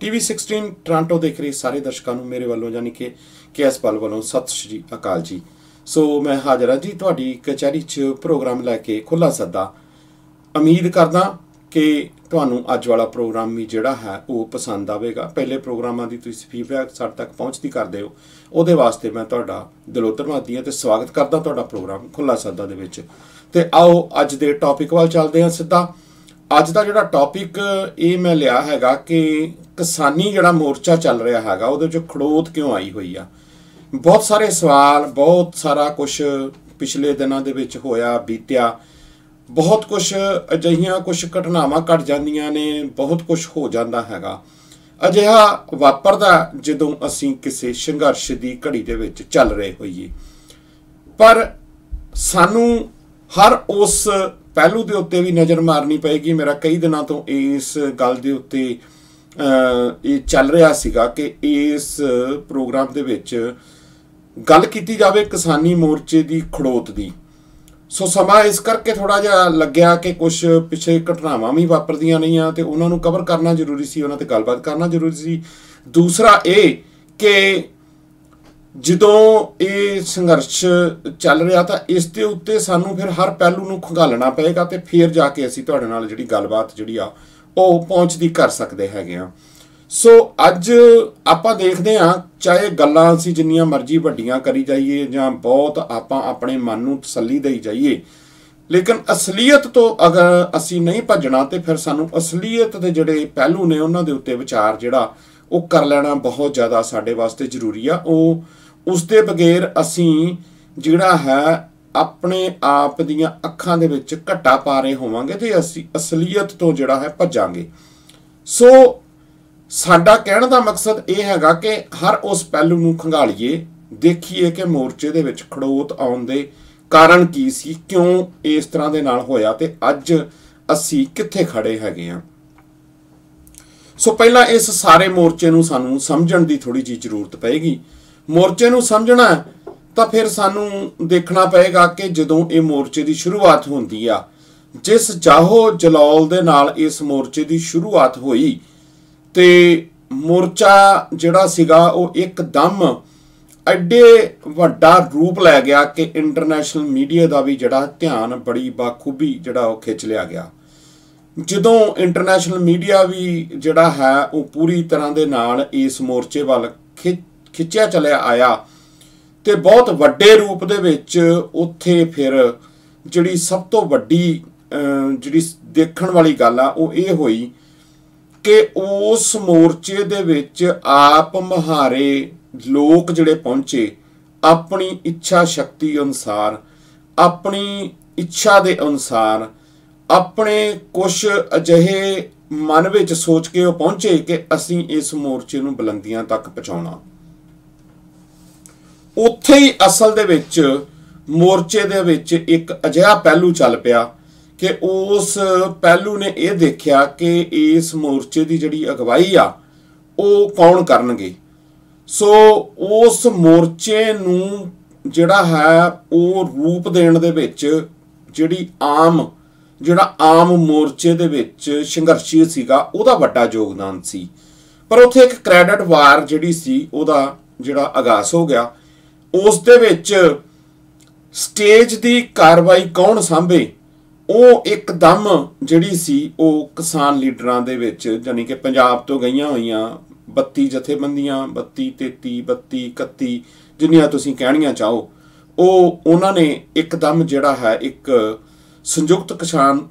TV16 Toronto ਦੇਖ ਰਹੇ ਸਾਰੇ ਦਰਸ਼ਕਾਂ ਨੂੰ ਮੇਰੇ ਵੱਲੋਂ ਯਾਨੀ ਕਿ KS ਪਲ ਵੱਲੋਂ ਸਤਿ ਸ਼੍ਰੀ ਅਕਾਲ ਜੀ। ਸੋ ਮੈਂ ਹਾਜ਼ਰ ਹਾਂ ਜੀ ਤੁਹਾਡੀ ਕਚਹਿਰੀ 'ਚ ਪ੍ਰੋਗਰਾਮ ਲੈ ਕੇ ਖੁੱਲ੍ਹਾ ਸੱਦਾ। ਉਮੀਦ ਕਰਦਾ ਕਿ ਤੁਹਾਨੂੰ ਅੱਜ ਵਾਲਾ ਪ੍ਰੋਗਰਾਮ ਵੀ ਜਿਹੜਾ ਹੈ ਉਹ ਪਸੰਦ ਆਵੇਗਾ। ਪਹਿਲੇ ਪ੍ਰੋਗਰਾਮਾਂ ਦੀ ਤੁਸੀਂ ਫੀਡਬੈਕ ਸਾਡੇ ਤੱਕ ਪਹੁੰਚਦੀ ਕਰਦੇ ਹੋ, ਉਹਦੇ ਵਾਸਤੇ ਮੈਂ ਤੁਹਾਡਾ ਦਿਲੋਂ ਧੰਨਵਾਦੀ ਹਾਂ ਤੇ ਸਵਾਗਤ ਕਰਦਾ ਤੁਹਾਡਾ ਪ੍ਰੋਗਰਾਮ ਖੁੱਲ੍ਹਾ ਸੱਦਾ ਦੇ ਵਿੱਚ। ਤੇ ਆਓ ਅੱਜ ਦੇ ਟੌਪਿਕ ਵੱਲ ਚੱਲਦੇ ਹਾਂ ਸਿੱਧਾ। ਅੱਜ ਦਾ ਜਿਹੜਾ ਟੌਪਿਕ ਇਹ ਮੈਂ ਲਿਆ ਹੈਗਾ ਕਿ ਕਿਸਾਨੀ ਜਿਹੜਾ ਮੋਰਚਾ ਚੱਲ ਰਿਹਾ ਹੈਗਾ ਉਹਦੇ 'ਚ ਖੜੋਤ ਕਿਉਂ ਆਈ ਹੋਈ ਆ। ਬਹੁਤ ਸਾਰੇ ਸਵਾਲ, ਬਹੁਤ ਸਾਰਾ ਕੁਛ ਪਿਛਲੇ ਦਿਨਾਂ ਦੇ ਵਿੱਚ ਹੋਇਆ ਬੀਤਿਆ, ਬਹੁਤ ਕੁਛ ਅਜਿਹੀਆਂ ਕੁਛ ਘਟਨਾਵਾਂ ਘਟ ਜਾਂਦੀਆਂ ਨੇ, ਬਹੁਤ ਕੁਛ ਹੋ ਜਾਂਦਾ ਹੈਗਾ। ਅਜਿਹਾ ਵਾਪਰਦਾ ਜਦੋਂ ਅਸੀਂ ਕਿਸੇ ਸੰਘਰਸ਼ ਦੀ ਘੜੀ ਦੇ ਵਿੱਚ ਚੱਲ ਰਹੇ ਹੋਈਏ। ਪਰ ਸਾਨੂੰ ਹਰ ਉਸ ਪਹਿਲੂ ਦੇ ਉੱਤੇ ਵੀ ਨਜ਼ਰ ਮਾਰਨੀ ਪਏਗੀ। ਮੇਰਾ ਕਈ ਦਿਨਾਂ ਤੋਂ ਇਸ ਗੱਲ ਦੇ ਉੱਤੇ ਇਹ ਚੱਲ ਰਿਹਾ ਸੀਗਾ ਕਿ ਇਸ ਪ੍ਰੋਗਰਾਮ ਦੇ ਵਿੱਚ ਗੱਲ ਕੀਤੀ ਜਾਵੇ ਕਿਸਾਨੀ ਮੋਰਚੇ ਦੀ ਖੜੋਤ ਦੀ। ਸੋ ਸਮਾਂ ਇਸ ਕਰਕੇ ਥੋੜ੍ਹਾ ਜਿਹਾ ਲੱਗਿਆ ਕਿ ਕੁਛ ਪਿੱਛੇ ਘਟਨਾਵਾਂ ਵੀ ਵਾਪਰਦੀਆਂ ਰਹੀਆਂ ਤੇ ਉਹਨਾਂ ਨੂੰ ਕਵਰ ਕਰਨਾ ਜ਼ਰੂਰੀ ਸੀ, ਉਹਨਾਂ 'ਤੇ ਗੱਲਬਾਤ ਕਰਨਾ ਜ਼ਰੂਰੀ ਸੀ। ਦੂਸਰਾ ਇਹ ਕਿ ਜਦੋਂ ਇਹ ਸੰਘਰਸ਼ ਚੱਲ ਰਿਹਾ ਤਾਂ ਇਸ ਦੇ ਉੱਤੇ ਸਾਨੂੰ ਫਿਰ ਹਰ ਪਹਿਲੂ ਨੂੰ ਖੰਗਾਲਣਾ ਪਏਗਾ ਤੇ ਫਿਰ ਜਾ ਕੇ ਅਸੀਂ ਤੁਹਾਡੇ ਨਾਲ ਜਿਹੜੀ ਗੱਲਬਾਤ ਜਿਹੜੀ ਆ ਉਹ ਪਹੁੰਚਦੀ ਕਰ ਸਕਦੇ ਹੈਗੇ ਆ। ਸੋ ਅੱਜ ਆਪਾਂ ਦੇਖਦੇ ਹਾਂ, ਚਾਹੇ ਗੱਲਾਂ ਅਸੀਂ ਜਿੰਨੀਆਂ ਮਰਜ਼ੀ ਵੱਡੀਆਂ ਕਰੀ ਜਾਈਏ ਜਾਂ ਬਹੁਤ ਆਪਾਂ ਆਪਣੇ ਮਨ ਨੂੰ ਤਸੱਲੀ ਦੇਈ ਜਾਈਏ, ਲੇਕਿਨ ਅਸਲੀਅਤ ਤੋਂ ਅਗਰ ਅਸੀਂ ਨਹੀਂ ਭੱਜਣਾ ਤੇ ਫਿਰ ਸਾਨੂੰ ਅਸਲੀਅਤ ਦੇ ਜਿਹੜੇ ਪਹਿਲੂ ਨੇ ਉਹਨਾਂ ਦੇ ਉੱਤੇ ਵਿਚਾਰ ਜਿਹੜਾ ਉਹ ਕਰ ਲੈਣਾ ਬਹੁਤ ਜ਼ਿਆਦਾ ਸਾਡੇ ਵਾਸਤੇ ਜ਼ਰੂਰੀ ਆ। ਉਸ ਦੇ ਬਗੈਰ ਅਸੀਂ ਜਿਹੜਾ ਹੈ ਆਪਣੇ ਆਪ ਦੀਆਂ ਅੱਖਾਂ ਦੇ ਵਿੱਚ ਘੱਟਾ ਪਾ ਰਹੇ ਹੋਵਾਂਗੇ ਤੇ ਅਸੀਂ ਅਸਲੀਅਤ ਤੋਂ ਜਿਹੜਾ ਹੈ ਭੱਜਾਂਗੇ। ਸੋ ਸਾਡਾ ਕਹਿਣ ਦਾ ਮਕਸਦ ਇਹ ਹੈਗਾ ਕਿ ਹਰ ਉਸ ਪਹਿਲੂ ਨੂੰ ਖੰਗਾਲੀਏ, ਦੇਖੀਏ ਕਿ ਮੋਰਚੇ ਦੇ ਵਿੱਚ ਖੜੋਤ ਆਉਣ ਦੇ ਕਾਰਨ ਕੀ ਸੀ, ਕਿਉਂ ਇਸ ਤਰ੍ਹਾਂ ਦੇ ਨਾਲ ਹੋਇਆ ਤੇ ਅੱਜ ਅਸੀਂ ਕਿੱਥੇ ਖੜੇ ਹੈਗੇ ਆ। ਸੋ ਪਹਿਲਾਂ ਇਸ ਸਾਰੇ ਮੋਰਚੇ ਨੂੰ ਸਾਨੂੰ ਸਮਝਣ ਦੀ ਥੋੜੀ ਜਿਹੀ ਜ਼ਰੂਰਤ ਪਏਗੀ। ਮੋਰਚੇ ਨੂੰ ਸਮਝਣਾ ਤਾਂ ਫਿਰ ਸਾਨੂੰ ਦੇਖਣਾ ਪਏਗਾ ਕਿ ਜਦੋਂ ਇਹ ਮੋਰਚੇ ਦੀ ਸ਼ੁਰੂਆਤ ਹੁੰਦੀ ਆ, ਜਿਸ ਜਾਹੋ ਜਲਾਲ ਦੇ ਨਾਲ ਇਸ ਮੋਰਚੇ ਦੀ ਸ਼ੁਰੂਆਤ ਹੋਈ ਤੇ ਮੋਰਚਾ ਜਿਹੜਾ ਸੀਗਾ ਉਹ ਇੱਕਦਮ ਐਡੇ ਵੱਡਾ ਰੂਪ ਲੈ ਗਿਆ ਕਿ ਇੰਟਰਨੈਸ਼ਨਲ ਮੀਡੀਆ ਦਾ ਵੀ ਜਿਹੜਾ ਧਿਆਨ ਬੜੀ ਬਾਖੂਬੀ ਜਿਹੜਾ ਉਹ ਖਿੱਚ ਲਿਆ ਗਿਆ। ਜਦੋਂ ਇੰਟਰਨੈਸ਼ਨਲ ਮੀਡੀਆ ਵੀ ਜਿਹੜਾ ਹੈ ਉਹ ਪੂਰੀ ਤਰ੍ਹਾਂ ਦੇ ਨਾਲ ਇਸ ਮੋਰਚੇ ਵੱਲ ਖਿੱਚਿਆ ਚਲਿਆ ਆਇਆ ਤੇ ਬਹੁਤ ਵੱਡੇ ਰੂਪ ਦੇ ਵਿੱਚ ਉੱਥੇ ਫਿਰ ਜਿਹੜੀ ਸਭ ਤੋਂ ਵੱਡੀ ਜਿਹੜੀ ਦੇਖਣ ਵਾਲੀ ਗੱਲ ਆ ਉਹ ਇਹ ਹੋਈ ਕਿ ਉਸ ਮੋਰਚੇ ਦੇ ਵਿੱਚ ਆਪ ਮੁਹਾਰੇ ਲੋਕ ਜਿਹੜੇ ਪਹੁੰਚੇ ਆਪਣੀ ਇੱਛਾ ਸ਼ਕਤੀ ਅਨੁਸਾਰ, ਆਪਣੀ ਇੱਛਾ ਦੇ ਅਨੁਸਾਰ, ਆਪਣੇ ਕੁਛ ਅਜਿਹੇ ਮਨ ਵਿੱਚ ਸੋਚ ਕੇ ਉਹ ਪਹੁੰਚੇ ਕਿ ਅਸੀਂ ਇਸ ਮੋਰਚੇ ਨੂੰ ਬੁਲੰਦੀਆਂ ਤੱਕ ਪਹੁੰਚਾਉਣਾ। ਉੱਥੇ ਹੀ ਅਸਲ ਦੇ ਵਿੱਚ ਮੋਰਚੇ ਦੇ ਵਿੱਚ ਇੱਕ ਅਜਿਹਾ ਪਹਿਲੂ ਚੱਲ ਪਿਆ ਕਿ ਉਸ ਪਹਿਲੂ ਨੇ ਇਹ ਦੇਖਿਆ ਕਿ ਇਸ ਮੋਰਚੇ ਦੀ ਜਿਹੜੀ ਅਗਵਾਈ ਆ ਉਹ ਕੌਣ ਕਰਨਗੇ। ਸੋ ਉਸ ਮੋਰਚੇ ਨੂੰ ਜਿਹੜਾ ਹੈ ਉਹ ਰੂਪ ਦੇਣ ਦੇ ਵਿੱਚ ਜਿਹੜਾ ਆਮ ਮੋਰਚੇ ਦੇ ਵਿੱਚ ਸੰਘਰਸ਼ੀ ਸੀਗਾ ਉਹਦਾ ਵੱਡਾ ਯੋਗਦਾਨ ਸੀ। ਪਰ ਉੱਥੇ ਇੱਕ ਕ੍ਰੈਡਿਟ ਵਾਰ ਜਿਹੜੀ ਸੀ ਉਹਦਾ ਜਿਹੜਾ ਆਗਾਜ਼ ਹੋ ਗਿਆ। ਉਸ ਦੇ ਵਿੱਚ ਸਟੇਜ ਦੀ ਕਾਰਵਾਈ ਕੌਣ ਸਾਂਭੇ, ਉਹ ਇੱਕਦਮ ਜਿਹੜੀ ਸੀ ਉਹ ਕਿਸਾਨ ਲੀਡਰਾਂ ਦੇ ਵਿੱਚ, ਯਾਨੀ ਕਿ ਪੰਜਾਬ ਤੋਂ ਗਈਆਂ ਹੋਈਆਂ 32 ਜਥੇਬੰਦੀਆਂ, 32, 33, 32, 31 ਜਿੰਨੀਆਂ ਤੁਸੀਂ ਕਹਿਣੀਆਂ ਚਾਹੋ, ਉਹਨਾਂ ਨੇ ਇੱਕਦਮ ਜਿਹੜਾ ਹੈ ਇੱਕ ਸੰਯੁਕਤ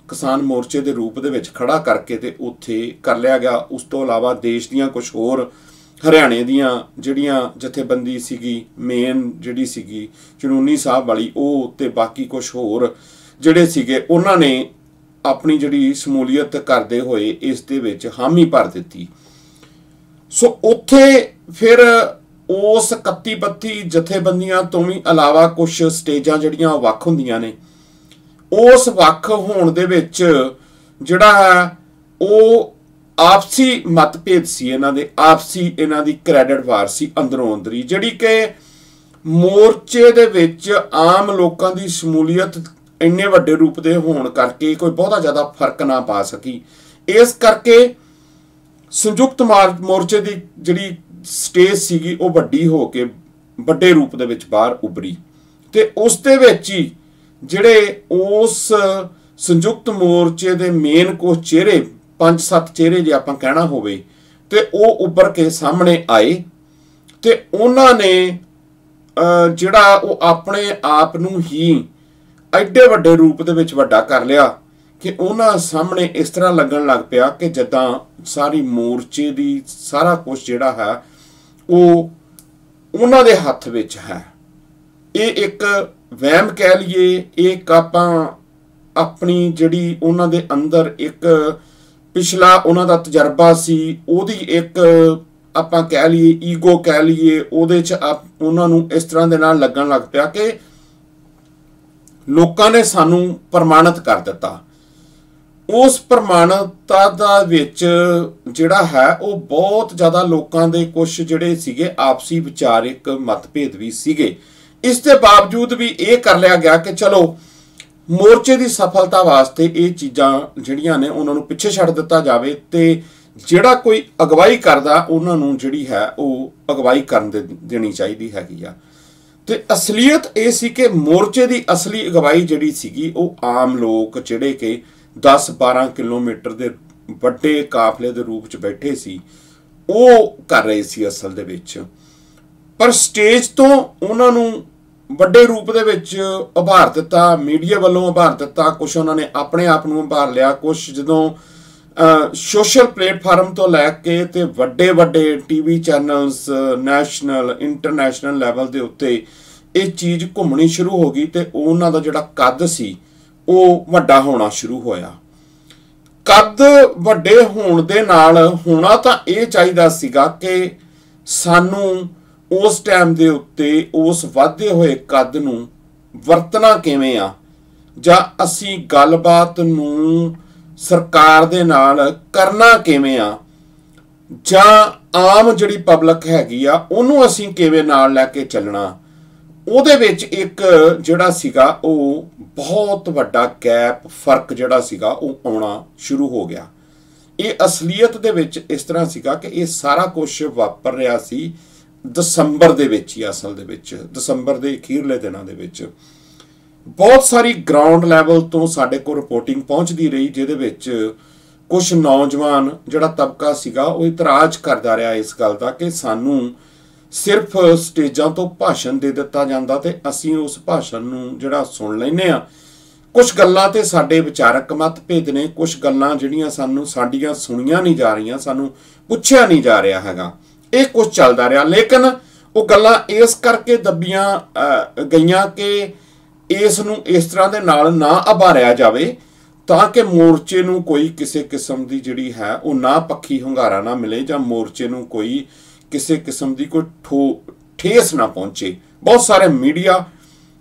ਕਿਸਾਨ ਮੋਰਚੇ ਦੇ ਰੂਪ ਦੇ ਵਿੱਚ ਖੜਾ ਕਰਕੇ ਤੇ ਉੱਥੇ ਕਰ ਲਿਆ ਗਿਆ। ਉਸ ਤੋਂ ਇਲਾਵਾ ਦੇਸ਼ ਦੀਆਂ ਕੁਝ ਹੋਰ ਹਰਿਆਣੇ ਦੀਆਂ ਜਿਹੜੀਆਂ ਜਥੇਬੰਦੀ ਸੀਗੀ ਮੇਨ ਜਿਹੜੀ ਸੀਗੀ ਚਨੂਨੀ ਸਾਹਿਬ ਵਾਲੀ, ਉਹ ਤੇ ਬਾਕੀ ਕੁਝ ਹੋਰ ਜਿਹੜੇ ਸੀਗੇ ਉਹਨਾਂ ਨੇ ਆਪਣੀ ਜਿਹੜੀ ਸ਼ਮੂਲੀਅਤ ਕਰਦੇ ਹੋਏ ਇਸ ਦੇ ਵਿੱਚ ਹਾਮੀ ਭਰ ਦਿੱਤੀ। ਸੋ ਉੱਥੇ ਫਿਰ ਉਸ 31-32 ਜਥੇਬੰਦੀਆਂ ਤੋਂ ਵੀ ਇਲਾਵਾ ਕੁਝ ਸਟੇਜਾਂ ਜਿਹੜੀਆਂ ਵੱਖ ਹੁੰਦੀਆਂ ਨੇ, ਉਸ ਵੱਖ ਹੋਣ ਦੇ ਵਿੱਚ ਜਿਹੜਾ ਹੈ ਉਹ ਆਪਸੀ ਮਤਭੇਦ ਸੀ, ਇਹਨਾਂ ਦੇ ਆਪਸੀ ਇਹਨਾਂ ਦੀ ਕ੍ਰੈਡਿਟ ਵਾਰ ਸੀ ਅੰਦਰੋਂ ਅੰਦਰੀ, ਜਿਹੜੀ ਕਿ ਮੋਰਚੇ ਦੇ ਵਿੱਚ ਆਮ ਲੋਕਾਂ ਦੀ ਸ਼ਮੂਲੀਅਤ ਇੰਨੇ ਵੱਡੇ ਰੂਪ ਦੇ ਹੋਣ ਕਰਕੇ ਕੋਈ ਬਹੁਤਾ ਜ਼ਿਆਦਾ ਫਰਕ ਨਾ ਪਾ ਸਕੀ। ਇਸ ਕਰਕੇ ਸੰਯੁਕਤ ਮੋਰਚੇ ਦੀ ਜਿਹੜੀ ਸਟੇਜ ਸੀਗੀ ਉਹ ਵੱਡੀ ਹੋ ਕੇ ਵੱਡੇ ਰੂਪ ਦੇ ਵਿੱਚ ਬਾਹਰ ਉੱਭਰੀ ਤੇ ਉਸ ਦੇ ਵਿੱਚ ਹੀ ਜਿਹੜੇ ਉਸ ਸੰਯੁਕਤ ਮੋਰਚੇ ਦੇ ਮੇਨ ਕੁਝ ਚਿਹਰੇ 5-7 ਚਿਹਰੇ ਜੇ ਆਪਾਂ ਕਹਿਣਾ ਹੋਵੇ ਤੇ ਉਹ ਉੱਭਰ ਕੇ ਸਾਹਮਣੇ ਆਏ ਤੇ ਉਹਨਾਂ ਨੇ ਜਿਹੜਾ ਉਹ ਆਪਣੇ ਆਪ ਨੂੰ ਹੀ ਐਡੇ ਵੱਡੇ ਰੂਪ ਦੇ ਵਿੱਚ ਵੱਡਾ ਕਰ ਲਿਆ ਕਿ ਉਹਨਾਂ ਸਾਹਮਣੇ ਇਸ ਤਰ੍ਹਾਂ ਲੱਗਣ ਲੱਗ ਪਿਆ ਕਿ ਜਿੱਦਾਂ ਸਾਰੀ ਮੋਰਚੇ ਦੀ ਸਾਰਾ ਕੁਝ ਜਿਹੜਾ ਹੈ ਉਹ ਉਹਨਾਂ ਦੇ ਹੱਥ ਵਿੱਚ ਹੈ। ਇਹ ਇੱਕ ਵਹਿਮ ਕਹਿ ਲਈਏ, ਇੱਕ ਆਪਾਂ ਆਪਣੀ ਜਿਹੜੀ ਉਹਨਾਂ ਦੇ ਅੰਦਰ ਇੱਕ ਪਿਛਲਾ ਉਹਨਾਂ ਦਾ ਤਜਰਬਾ ਸੀ ਉਹਦੀ ਇੱਕ ਆਪਾਂ ਕਹਿ ਲਈਏ ਈਗੋ ਕਹਿ ਲਈਏ, ਉਹਦੇ 'ਚ ਉਹਨਾਂ ਨੂੰ ਇਸ ਤਰ੍ਹਾਂ ਦੇ ਨਾਲ ਲੱਗਣ ਲੱਗ ਪਿਆ ਕਿ ਲੋਕਾਂ ਨੇ ਸਾਨੂੰ ਪ੍ਰਮਾਣਿਤ ਕਰ ਦਿੱਤਾ। ਉਸ ਪ੍ਰਮਾਣਿਕਤਾ ਦਾ ਵਿੱਚ ਜਿਹੜਾ ਹੈ ਉਹ ਬਹੁਤ ਜ਼ਿਆਦਾ ਲੋਕਾਂ ਦੇ ਕੁਝ ਜਿਹੜੇ ਸੀਗੇ ਆਪਸੀ ਵਿਚਾਰਿਕ ਮਤਭੇਦ ਵੀ ਸੀਗੇ। ਇਸ ਦੇ ਬਾਵਜੂਦ ਵੀ ਇਹ ਕਰ ਲਿਆ ਗਿਆ ਕਿ ਚਲੋ ਮੋਰਚੇ ਦੀ ਸਫਲਤਾ ਵਾਸਤੇ ਇਹ ਚੀਜ਼ਾਂ ਜਿਹੜੀਆਂ ਨੇ ਉਹਨਾਂ ਨੂੰ ਪਿੱਛੇ ਛੱਡ ਦਿੱਤਾ ਜਾਵੇ ਤੇ ਜਿਹੜਾ ਕੋਈ ਅਗਵਾਈ ਕਰਦਾ ਉਹਨਾਂ ਨੂੰ ਜਿਹੜੀ ਹੈ ਉਹ ਅਗਵਾਈ ਕਰਨ ਦੇਣੀ ਚਾਹੀਦੀ ਹੈਗੀ ਆ। ਤੇ ਅਸਲੀਅਤ ਇਹ ਸੀ ਕਿ ਮੋਰਚੇ ਦੀ ਅਸਲੀ ਅਗਵਾਈ ਜਿਹੜੀ ਸੀਗੀ ਉਹ ਆਮ ਲੋਕ ਜਿਹੜੇ ਕਿ 10-12 ਕਿਲੋਮੀਟਰ ਦੇ ਵੱਡੇ ਕਾਫਲੇ ਦੇ ਰੂਪ 'ਚ ਬੈਠੇ ਸੀ ਉਹ ਕਰ ਰਹੇ ਸੀ ਅਸਲ ਦੇ ਵਿੱਚ। ਪਰ ਸਟੇਜ ਤੋਂ ਉਹਨਾਂ ਨੂੰ ਵੱਡੇ ਰੂਪ ਦੇ ਵਿੱਚ ਉਭਾਰ ਦਿੱਤਾ, ਮੀਡੀਆ ਵੱਲੋਂ ਉਭਾਰ ਦਿੱਤਾ, ਕੁਛ ਉਹਨਾਂ ਨੇ ਆਪਣੇ ਆਪ ਨੂੰ ਉਭਾਰ ਲਿਆ, ਕੁਛ ਜਦੋਂ ਸੋਸ਼ਲ ਪਲੇਟਫਾਰਮ ਤੋਂ ਲੈ ਕੇ ਤੇ ਵੱਡੇ ਵੱਡੇ TV channels national international level ਦੇ ਉੱਤੇ ਇਹ ਚੀਜ਼ ਘੁੰਮਣੀ ਸ਼ੁਰੂ ਹੋ ਗਈ ਤੇ ਉਹਨਾਂ ਦਾ ਜਿਹੜਾ ਕੱਦ ਸੀ ਉਹ ਵੱਡਾ ਹੋਣਾ ਸ਼ੁਰੂ ਹੋਇਆ। ਕੱਦ ਵੱਡੇ ਹੋਣ ਦੇ ਨਾਲ ਹੋਣਾ ਤਾਂ ਇਹ ਚਾਹੀਦਾ ਸੀਗਾ ਕਿ ਸਾਨੂੰ ਉਸ ਟਾਈਮ ਦੇ ਉੱਤੇ ਉਸ ਵਧਦੇ ਹੋਏ ਕੱਦ ਨੂੰ ਵਰਤਣਾ ਕਿਵੇਂ ਆ, ਜਾਂ ਅਸੀਂ ਗੱਲਬਾਤ ਨੂੰ ਸਰਕਾਰ ਦੇ ਨਾਲ ਕਰਨਾ ਕਿਵੇਂ ਆ, ਜਾਂ ਆਮ ਜਿਹੜੀ ਪਬਲਿਕ ਹੈਗੀ ਆ ਉਹਨੂੰ ਅਸੀਂ ਕਿਵੇਂ ਨਾਲ ਲੈ ਕੇ ਚੱਲਣਾ, ਉਹਦੇ ਵਿੱਚ ਇੱਕ ਜਿਹੜਾ ਸੀਗਾ ਉਹ ਬਹੁਤ ਵੱਡਾ ਗੈਪ ਫਰਕ ਜਿਹੜਾ ਸੀਗਾ ਉਹ ਆਉਣਾ ਸ਼ੁਰੂ ਹੋ ਗਿਆ। ਇਹ ਅਸਲੀਅਤ ਦੇ ਵਿੱਚ ਇਸ ਤਰ੍ਹਾਂ ਸੀਗਾ ਕਿ ਇਹ ਸਾਰਾ ਕੁਝ ਵਾਪਰ ਰਿਹਾ ਸੀ ਦਸੰਬਰ ਦੇ ਵਿੱਚ ਹੀ, ਅਸਲ ਦੇ ਵਿੱਚ ਦਸੰਬਰ ਦੇ ਅਖੀਰਲੇ ਦਿਨਾਂ ਦੇ ਵਿੱਚ ਬਹੁਤ ਸਾਰੀ ਗਰਾਊਂਡ ਲੈਵਲ ਤੋਂ ਸਾਡੇ ਕੋਲ ਰਿਪੋਰਟਿੰਗ ਪਹੁੰਚਦੀ ਰਹੀ ਜਿਹਦੇ ਵਿੱਚ ਕੁਝ ਨੌਜਵਾਨ ਜਿਹੜਾ ਤਬਕਾ ਸੀਗਾ ਉਹ ਇਤਰਾਜ਼ ਕਰਦਾ ਰਿਹਾ ਇਸ ਗੱਲ ਦਾ ਕਿ ਸਾਨੂੰ ਸਿਰਫ ਸਟੇਜਾਂ ਤੋਂ ਭਾਸ਼ਣ ਦੇ ਦਿੱਤਾ ਜਾਂਦਾ ਤੇ ਅਸੀਂ ਉਸ ਭਾਸ਼ਣ ਨੂੰ ਜਿਹੜਾ ਸੁਣ ਲੈਂਦੇ ਆ। ਕੁਝ ਗੱਲਾਂ ਤੇ ਸਾਡੇ ਵਿਚਾਰਕ ਮਤਭੇਦ ਨੇ, ਕੁਝ ਗੱਲਾਂ ਜਿਹੜੀਆਂ ਸਾਡੀਆਂ ਸੁਣੀਆਂ ਨਹੀਂ ਜਾ ਰਹੀਆਂ, ਸਾਨੂੰ ਪੁੱਛਿਆ ਨਹੀਂ ਜਾ ਰਿਹਾ ਹੈਗਾ, ਇਹ ਕੁਝ ਚੱਲਦਾ ਰਿਹਾ। ਲੇਕਿਨ ਉਹ ਗੱਲਾਂ ਇਸ ਕਰਕੇ ਦੱਬੀਆਂ ਗਈਆਂ ਕਿ ਇਸ ਨੂੰ ਇਸ ਤਰ੍ਹਾਂ ਦੇ ਨਾਲ ਨਾ ਆਭਾਰਿਆ ਜਾਵੇ ਤਾਂ ਕਿ ਮੋਰਚੇ ਨੂੰ ਕੋਈ ਕਿਸੇ ਕਿਸਮ ਦੀ ਜਿਹੜੀ ਹੈ ਉਹ ਨਾ ਪੱਖੀ ਹੁੰਗਾਰਾ ਨਾ ਮਿਲੇ, ਜਾਂ ਮੋਰਚੇ ਨੂੰ ਕੋਈ ਕਿਸੇ ਕਿਸਮ ਦੀ ਕੋਈ ਠੇਸ ਨਾ ਪਹੁੰਚੇ। ਬਹੁਤ ਸਾਰੇ ਮੀਡੀਆ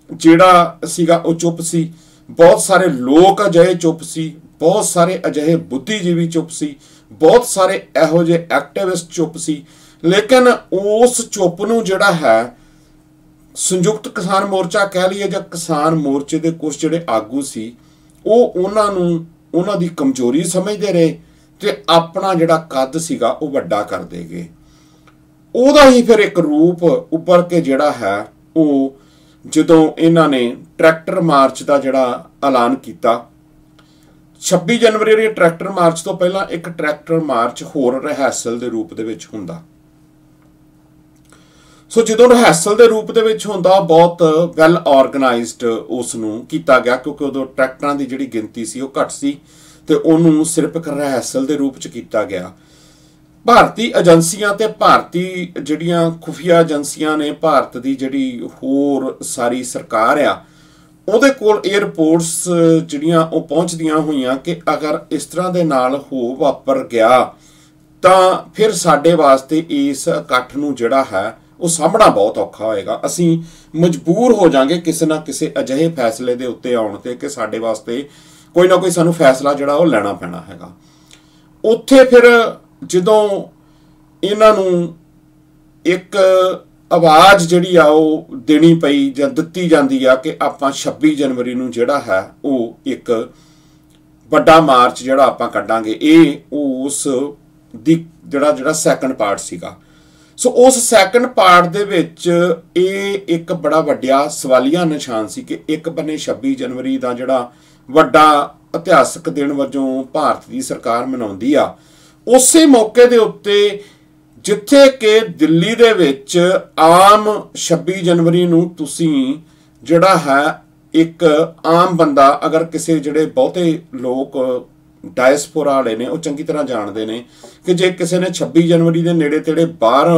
ਜਿਹੜਾ ਸੀਗਾ ਉਹ ਚੁੱਪ ਸੀ, ਬਹੁਤ ਸਾਰੇ ਲੋਕ ਅਜਿਹੇ ਚੁੱਪ ਸੀ, ਬਹੁਤ ਸਾਰੇ ਅਜਿਹੇ ਬੁੱਧੀਜੀਵੀ ਚੁੱਪ ਸੀ, ਬਹੁਤ ਸਾਰੇ ਇਹੋ ਜਿਹੇ ਐਕਟਿਵਿਸਟ ਚੁੱਪ ਸੀ। ਲੇਕਿਨ ਉਸ ਚੁੱਪ ਨੂੰ ਜਿਹੜਾ ਹੈ ਸੰਯੁਕਤ ਕਿਸਾਨ ਮੋਰਚਾ ਕਹਿ ਲਈਏ ਜਾਂ ਕਿਸਾਨ ਮੋਰਚੇ ਦੇ ਕੁਝ ਜਿਹੜੇ ਆਗੂ ਸੀ ਉਹ ਉਹਨਾਂ ਦੀ ਕਮਜ਼ੋਰੀ ਸਮਝਦੇ ਰਹੇ ਤੇ ਆਪਣਾ ਜਿਹੜਾ ਕੱਦ ਸੀਗਾ ਉਹ ਵੱਡਾ ਕਰਦੇ ਗਏ। ਉਹਦਾ ਹੀ ਫਿਰ ਇੱਕ ਰੂਪ ਉੱਪਰ ਕੇ ਜਿਹੜਾ ਹੈ ਉਹ ਜਦੋਂ ਇਹਨਾਂ ਨੇ ਟਰੈਕਟਰ ਮਾਰਚ ਦਾ ਜਿਹੜਾ ਐਲਾਨ ਕੀਤਾ 26 ਜਨਵਰੀ ਦੇ ਟਰੈਕਟਰ ਮਾਰਚ ਤੋਂ ਪਹਿਲਾਂ ਇੱਕ ਟਰੈਕਟਰ ਮਾਰਚ ਹੋਰ ਰਿਹਰਸਲ ਦੇ ਰੂਪ ਦੇ ਵਿੱਚ ਹੁੰਦਾ। ਸੋ ਜਦੋਂ ਰਿਹਰਸਲ ਦੇ ਰੂਪ ਦੇ ਵਿੱਚ ਹੁੰਦਾ ਬਹੁਤ ਵੈਲ ਆਰਗੇਨਾਈਜ਼ਡ ਉਸ ਨੂੰ ਕੀਤਾ ਗਿਆ ਕਿਉਂਕਿ ਉਦੋਂ ਟਰੈਕਟਰਾਂ ਦੀ ਜਿਹੜੀ ਗਿਣਤੀ ਸੀ ਉਹ ਘੱਟ ਸੀ ਤੇ ਉਹਨੂੰ ਸਿਰਫ ਇੱਕ ਰਿਹਰਸਲ ਦੇ ਰੂਪ 'ਚ ਕੀਤਾ ਗਿਆ। ਭਾਰਤੀ ਏਜੰਸੀਆਂ ਤੇ ਭਾਰਤੀ ਜਿਹੜੀਆਂ ਖੁਫੀਆ ਏਜੰਸੀਆਂ ਨੇ, ਭਾਰਤ ਦੀ ਜਿਹੜੀ ਹੋਰ ਸਾਰੀ ਸਰਕਾਰ ਆ ਉਹਦੇ ਕੋਲ ਇਹ ਰਿਪੋਰਟਸ ਜਿਹੜੀਆਂ ਉਹ ਪਹੁੰਚਦੀਆਂ ਹੋਈਆਂ ਕਿ ਅਗਰ ਇਸ ਤਰ੍ਹਾਂ ਦੇ ਨਾਲ ਵਾਪਰ ਗਿਆ ਤਾਂ ਫਿਰ ਸਾਡੇ ਵਾਸਤੇ ਇਸ ਇਕੱਠ ਨੂੰ ਜਿਹੜਾ ਹੈ ਉਹ ਸਾਹਮਣਾ ਬਹੁਤ ਔਖਾ ਹੋਏਗਾ। ਅਸੀਂ ਮਜਬੂਰ ਹੋ ਜਾਾਂਗੇ ਕਿਸੇ ਨਾ ਕਿਸੇ ਅਜਿਹੇ ਫੈਸਲੇ ਦੇ ਉੱਤੇ ਆਉਣ ਤੇ ਕਿ ਸਾਡੇ ਵਾਸਤੇ ਕੋਈ ਨਾ ਕੋਈ ਸਾਨੂੰ ਫੈਸਲਾ ਜਿਹੜਾ ਉਹ ਲੈਣਾ ਪੈਣਾ ਹੈਗਾ। ਉੱਥੇ ਫਿਰ ਜਦੋਂ ਇਹਨਾਂ ਨੂੰ ਇੱਕ ਆਵਾਜ਼ ਜਿਹੜੀ ਆ ਉਹ ਦੇਣੀ ਪਈ ਜਾਂ ਦਿੱਤੀ ਜਾਂਦੀ ਆ ਕਿ ਆਪਾਂ 26 ਜਨਵਰੀ ਨੂੰ ਜਿਹੜਾ ਹੈ ਉਹ ਇੱਕ ਵੱਡਾ ਮਾਰਚ ਜਿਹੜਾ ਆਪਾਂ ਕੱਢਾਂਗੇ, ਇਹ ਉਸ ਦੀ ਜਿਹੜਾ ਸੈਕੰਡ ਪਾਰਟ ਸੀਗਾ। ਸੋ ਉਸ ਸੈਕੰਡ ਪਾਰਟ ਦੇ ਵਿੱਚ ਇਹ ਇੱਕ ਬੜਾ ਵੱਡਾ ਸਵਾਲੀਆ ਨਿਸ਼ਾਨ ਸੀ ਕਿ ਇੱਕ ਬੰਨੇ 26 ਜਨਵਰੀ ਦਾ ਜਿਹੜਾ ਵੱਡਾ ਇਤਿਹਾਸਕ ਦਿਨ ਵਜੋਂ ਭਾਰਤ ਦੀ ਸਰਕਾਰ ਮਨਾਉਂਦੀ ਆ, ਉਸੇ ਮੌਕੇ ਦੇ ਉੱਤੇ ਜਿੱਥੇ ਕਿ ਦਿੱਲੀ ਦੇ ਵਿੱਚ ਆਮ 26 ਜਨਵਰੀ ਨੂੰ ਤੁਸੀਂ ਜਿਹੜਾ ਹੈ ਇੱਕ ਆਮ ਬੰਦਾ, ਅਗਰ ਕਿਸੇ ਜਿਹੜੇ ਬਹੁਤੇ ਲੋਕ ਡਾਇਸਪੋਰਾ ਵਾਲੇ ਨੇ ਉਹ ਚੰਗੀ ਤਰ੍ਹਾਂ ਜਾਣਦੇ ਨੇ ਕਿ ਜੇ ਕਿਸੇ ਨੇ 26 ਜਨਵਰੀ ਦੇ ਨੇੜੇ ਤੇੜੇ ਬਾਹਰ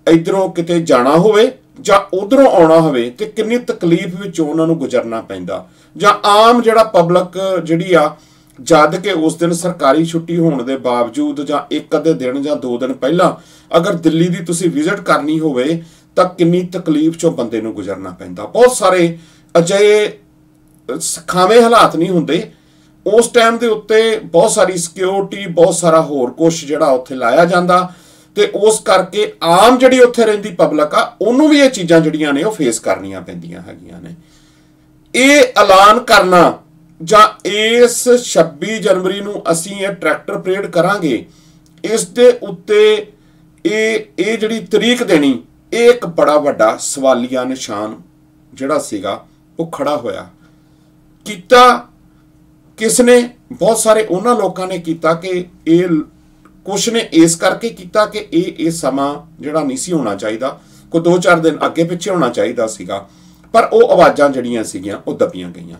ਇਧਰੋਂ ਕਿਤੇ ਜਾਣਾ ਹੋਵੇ ਜਾਂ ਉਧਰੋਂ ਆਉਣਾ ਹੋਵੇ ਤੇ ਕਿੰਨੀ ਤਕਲੀਫ ਵਿੱਚੋਂ ਉਹਨਾਂ ਨੂੰ ਗੁਜ਼ਰਨਾ ਪੈਂਦਾ, ਜਾਂ ਆਮ ਜਿਹੜਾ ਪਬਲਿਕ ਜਿਹੜੀ ਆ ਜਦ ਕਿ ਉਸ ਦਿਨ ਸਰਕਾਰੀ ਛੁੱਟੀ ਹੋਣ ਦੇ ਬਾਵਜੂਦ ਜਾਂ ਇੱਕ ਅੱਧੇ ਦਿਨ ਜਾਂ 2 ਦਿਨ ਪਹਿਲਾਂ ਅਗਰ ਦਿੱਲੀ ਦੀ ਤੁਸੀਂ ਵਿਜ਼ਿਟ ਕਰਨੀ ਹੋਵੇ ਤਾਂ ਕਿੰਨੀ ਤਕਲੀਫ ਚੋਂ ਬੰਦੇ ਨੂੰ ਗੁਜ਼ਰਨਾ ਪੈਂਦਾ। ਬਹੁਤ ਸਾਰੇ ਅਜਿਹੇ ਖਾਵੇਂ ਹਾਲਾਤ ਨਹੀਂ ਹੁੰਦੇ ਉਸ ਟਾਈਮ ਦੇ ਉੱਤੇ, ਬਹੁਤ ਸਾਰੀ ਸਿਕਿਉਰਿਟੀ, ਬਹੁਤ ਸਾਰਾ ਹੋਰ ਕੁਛ ਜਿਹੜਾ ਉੱਥੇ ਲਾਇਆ ਜਾਂਦਾ ਤੇ ਉਸ ਕਰਕੇ ਆਮ ਜਿਹੜੀ ਉੱਥੇ ਰਹਿੰਦੀ ਪਬਲਿਕ ਆ ਉਹਨੂੰ ਵੀ ਇਹ ਚੀਜ਼ਾਂ ਜਿਹੜੀਆਂ ਨੇ ਉਹ ਫੇਸ ਕਰਨੀਆਂ ਪੈਂਦੀਆਂ ਹੈਗੀਆਂ ਨੇ। ਇਹ ਐਲਾਨ ਕਰਨਾ ਜਾਂ ਇਸ 26 ਜਨਵਰੀ ਨੂੰ ਅਸੀਂ ਇਹ ਟਰੈਕਟਰ ਪਰੇਡ ਕਰਾਂਗੇ, ਇਸ ਦੇ ਉੱਤੇ ਇਹ ਜਿਹੜੀ ਤਰੀਕ ਦੇਣੀ, ਇਹ ਇੱਕ ਬੜਾ ਵੱਡਾ ਸਵਾਲੀਆ ਨਿਸ਼ਾਨ ਜਿਹੜਾ ਸੀਗਾ ਉਹ ਖੜਾ ਹੋਇਆ। ਕੀਤਾ ਕਿਸ ਨੇ? ਬਹੁਤ ਸਾਰੇ ਉਹਨਾਂ ਲੋਕਾਂ ਨੇ ਕੀਤਾ ਕਿ ਇਹ ਕੁਛ ਨੇ ਇਸ ਕਰਕੇ ਕੀਤਾ ਕਿ ਇਹ ਸਮਾਂ ਜਿਹੜਾ ਨਹੀਂ ਸੀ ਹੋਣਾ ਚਾਹੀਦਾ, ਕੋਈ 2-4 ਦਿਨ ਅੱਗੇ ਪਿੱਛੇ ਹੋਣਾ ਚਾਹੀਦਾ ਸੀਗਾ, ਪਰ ਉਹ ਆਵਾਜ਼ਾਂ ਜਿਹੜੀਆਂ ਸੀਗੀਆਂ ਉਹ ਦੱਬੀਆਂ ਗਈਆਂ।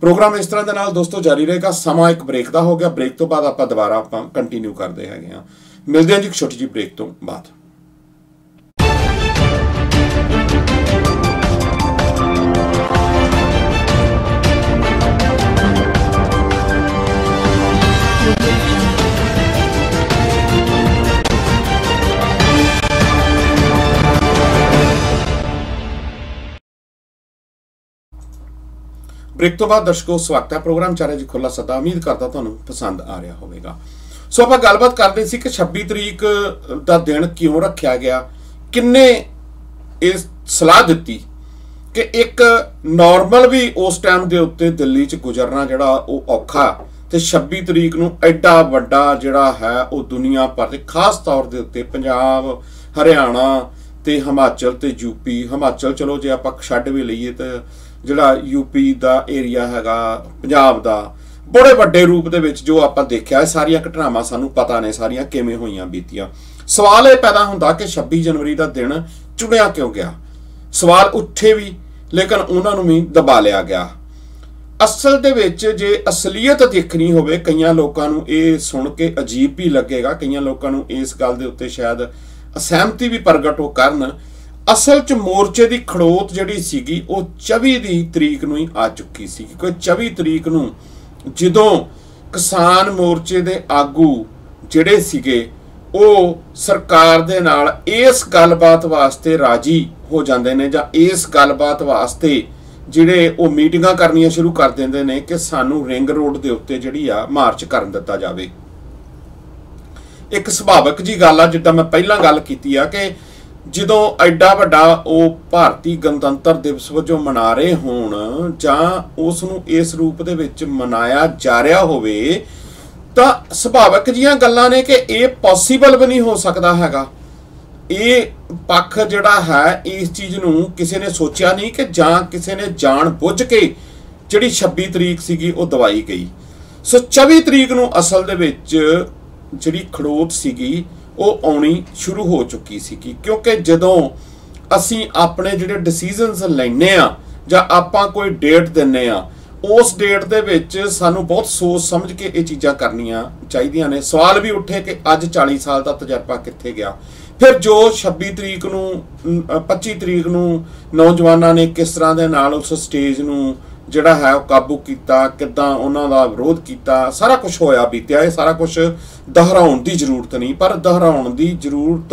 ਪ੍ਰੋਗਰਾਮ ਇਸ ਤਰ੍ਹਾਂ ਦੇ ਨਾਲ ਦੋਸਤੋ ਜਾਰੀ ਰਹੇਗਾ। ਸਮਾਂ ਇੱਕ ਬ੍ਰੇਕ ਦਾ ਹੋ ਗਿਆ, ਬ੍ਰੇਕ ਤੋਂ ਬਾਅਦ ਆਪਾਂ ਦੁਬਾਰਾ ਕੰਟੀਨਿਊ ਕਰਦੇ ਹੈਗੇ ਆ। ਮਿਲਦੇ ਹਾਂ ਜੀ ਇੱਕ ਛੋਟੀ ਜਿਹੀ ਬ੍ਰੇਕ ਤੋਂ ਬਾਅਦ। ਬ੍ਰੇਕ ਤੋਂ ਬਾਅਦ ਦਰਸ਼ਕੋ ਸਵਾਗਤ ਹੈ ਪ੍ਰੋਗਰਾਮ ਚਾਰੇ ਜੀ ਖੁੱਲਾ ਸੱਦਾ। ਉਮੀਦ ਕਰਦਾ ਤੁਹਾਨੂੰ ਪਸੰਦ ਆ ਰਿਹਾ ਹੋਵੇਗਾ। ਸੋ ਆਪਾਂ ਗੱਲਬਾਤ ਕਰਦੇ ਸੀ ਕਿ 26 ਤਰੀਕ ਦਾ ਦਿਨ ਕਿਉਂ ਰੱਖਿਆ ਗਿਆ, ਕਿੰਨੇ ਇਹ ਸਲਾਹ ਦਿੱਤੀ ਕਿ ਇੱਕ ਨਾਰਮਲ ਵੀ ਉਸ ਟਾਈਮ ਦੇ ਉੱਤੇ ਦਿੱਲੀ 'ਚ ਗੁਜ਼ਰਨਾ ਜਿਹੜਾ ਉਹ ਔਖਾ, ਤੇ 26 ਤਰੀਕ ਨੂੰ ਐਡਾ ਵੱਡਾ ਜਿਹੜਾ ਹੈ ਉਹ ਦੁਨੀਆ ਭਰ ਦੇ, ਖਾਸ ਤੌਰ ਦੇ ਉੱਤੇ ਪੰਜਾਬ, ਹਰਿਆਣਾ ਤੇ ਹਿਮਾਚਲ ਤੇ ਯੂਪੀ। ਹਿਮਾਚਲ ਚਲੋ ਜੇ ਆਪਾਂ ਛੱਡ ਵੀ ਲਈਏ ਤਾਂ ਜਿਹੜਾ ਯੂਪੀ ਦਾ ਏਰੀਆ ਹੈਗਾ, ਪੰਜਾਬ ਦਾ, ਬੜੇ ਵੱਡੇ ਰੂਪ ਦੇ ਵਿੱਚ ਜੋ ਆਪਾਂ ਦੇਖਿਆ, ਸਾਰੀਆਂ ਘਟਨਾਵਾਂ ਸਾਨੂੰ ਪਤਾ ਨੇ ਸਾਰੀਆਂ ਕਿਵੇਂ ਹੋਈਆਂ ਬੀਤੀਆਂ। ਸਵਾਲ ਇਹ ਪੈਦਾ ਹੁੰਦਾ ਕਿ 26 ਜਨਵਰੀ ਦਾ ਦਿਨ ਚੁਣਿਆ ਕਿਉਂ ਗਿਆ। ਸਵਾਲ ਉੱਠੇ ਵੀ ਲੇਕਿਨ ਉਹਨਾਂ ਨੂੰ ਵੀ ਦਬਾ ਲਿਆ ਗਿਆ। ਅਸਲ ਦੇ ਵਿੱਚ ਜੇ ਅਸਲੀਅਤ ਦੇਖਣੀ ਹੋਵੇ, ਕਈਆਂ ਲੋਕਾਂ ਨੂੰ ਇਹ ਸੁਣ ਕੇ ਅਜੀਬ ਵੀ ਲੱਗੇਗਾ, ਕਈਆਂ ਲੋਕਾਂ ਨੂੰ ਇਸ ਗੱਲ ਦੇ ਉੱਤੇ ਸ਼ਾਇਦ ਅਸਹਿਮਤੀ ਵੀ ਪ੍ਰਗਟ ਹੋ ਕਰਨ। ਅਸਲ 'ਚ ਮੋਰਚੇ ਦੀ ਖੜੋਤ ਜਿਹੜੀ ਸੀਗੀ ਉਹ 24 ਦੀ ਤਰੀਕ ਨੂੰ ਹੀ ਆ ਚੁੱਕੀ ਸੀ। ਕੋਈ 24 ਤਰੀਕ ਨੂੰ ਜਦੋਂ ਕਿਸਾਨ ਮੋਰਚੇ ਦੇ ਆਗੂ ਜਿਹੜੇ ਸੀਗੇ ਉਹ ਸਰਕਾਰ ਦੇ ਨਾਲ ਇਸ ਗੱਲਬਾਤ ਵਾਸਤੇ ਰਾਜੀ ਹੋ ਜਾਂਦੇ ਨੇ, ਜਾਂ ਇਸ ਗੱਲਬਾਤ ਵਾਸਤੇ ਜਿਹੜੇ ਉਹ ਮੀਟਿੰਗਾਂ ਕਰਨੀਆਂ ਸ਼ੁਰੂ ਕਰ ਦਿੰਦੇ ਨੇ ਕਿ ਸਾਨੂੰ ਰਿੰਗ ਰੋਡ ਦੇ ਉੱਤੇ ਜਿਹੜੀ ਆ ਮਾਰਚ ਕਰਨ ਦਿੱਤਾ ਜਾਵੇ। ਇੱਕ ਸੁਭਾਵਿਕ ਜੀ ਗੱਲ ਆ, ਜਿੱਦਾਂ ਮੈਂ ਪਹਿਲਾਂ ਗੱਲ ਕੀਤੀ ਆ ਕਿ ਜਦੋਂ ਐਡਾ ਵੱਡਾ ਉਹ ਭਾਰਤੀ ਗਣਤੰਤਰ ਦਿਵਸ ਵਜੋਂ ਮਨਾ ਰਹੇ ਹੋਣ ਜਾਂ ਉਸ ਨੂੰ ਇਸ ਰੂਪ ਦੇ ਵਿੱਚ ਮਨਾਇਆ ਜਾ ਰਿਹਾ ਹੋਵੇ ਤਾਂ ਸੁਭਾਵਿਕ ਜੀਆਂ ਗੱਲਾਂ ਨੇ ਕਿ ਇਹ ਪੋਸੀਬਲ ਵੀ ਨਹੀਂ ਹੋ ਸਕਦਾ ਹੈਗਾ। ਇਹ ਪੱਖ ਜਿਹੜਾ ਹੈ ਇਸ ਚੀਜ਼ ਨੂੰ ਕਿਸੇ ਨੇ ਸੋਚਿਆ ਨਹੀਂ ਕਿ ਜਾਂ ਕਿਸੇ ਨੇ ਜਾਣ ਬੁੱਝ ਕੇ ਜਿਹੜੀ 26 ਤਰੀਕ ਸੀਗੀ ਉਹ ਦਵਾਈ ਗਈ। ਸੋ 24 ਤਰੀਕ ਨੂੰ ਅਸਲ ਦੇ ਵਿੱਚ ਜਿਹੜੀ ਖੜੋਤ ਸੀਗੀ ਉਹ ਆਉਣੀ ਸ਼ੁਰੂ ਹੋ ਚੁੱਕੀ ਸੀਗੀ, ਕਿਉਂਕਿ ਜਦੋਂ ਅਸੀਂ ਆਪਣੇ ਜਿਹੜੇ ਡਿਸੀਜਨਸ ਲੈਂਦੇ ਆ ਜਾਂ ਆਪਾਂ ਕੋਈ ਡੇਟ ਦਿੰਦੇ ਆ, ਉਸ ਡੇਟ ਦੇ ਵਿੱਚ ਸਾਨੂੰ ਬਹੁਤ ਸੋਚ ਸਮਝ ਕੇ ਇਹ ਚੀਜ਼ਾਂ ਕਰਨੀਆਂ ਚਾਹੀਦੀਆਂ ਨੇ। ਸਵਾਲ ਵੀ ਉੱਠੇ ਕਿ ਅੱਜ 40 ਸਾਲ ਦਾ ਤਜਰਬਾ ਕਿੱਥੇ ਗਿਆ। ਫਿਰ ਜੋ 26 ਤਰੀਕ ਨੂੰ 25 ਤਰੀਕ ਨੂੰ ਨੌਜਵਾਨਾਂ ਨੇ ਕਿਸ ਤਰ੍ਹਾਂ ਦੇ ਨਾਲ ਉਸ ਸਟੇਜ ਨੂੰ ਜਿਹੜਾ ਹੈ ਉਹ ਕਾਬੂ ਕੀਤਾ, ਕਿੱਦਾਂ ਉਹਨਾਂ ਦਾ ਵਿਰੋਧ ਕੀਤਾ, ਸਾਰਾ ਕੁਝ ਹੋਇਆ ਬੀਤਿਆ। ਇਹ ਸਾਰਾ ਕੁਝ ਦੁਹਰਾਉਣ ਦੀ ਜ਼ਰੂਰਤ ਨਹੀਂ, ਪਰ ਦੁਹਰਾਉਣ ਦੀ ਜ਼ਰੂਰਤ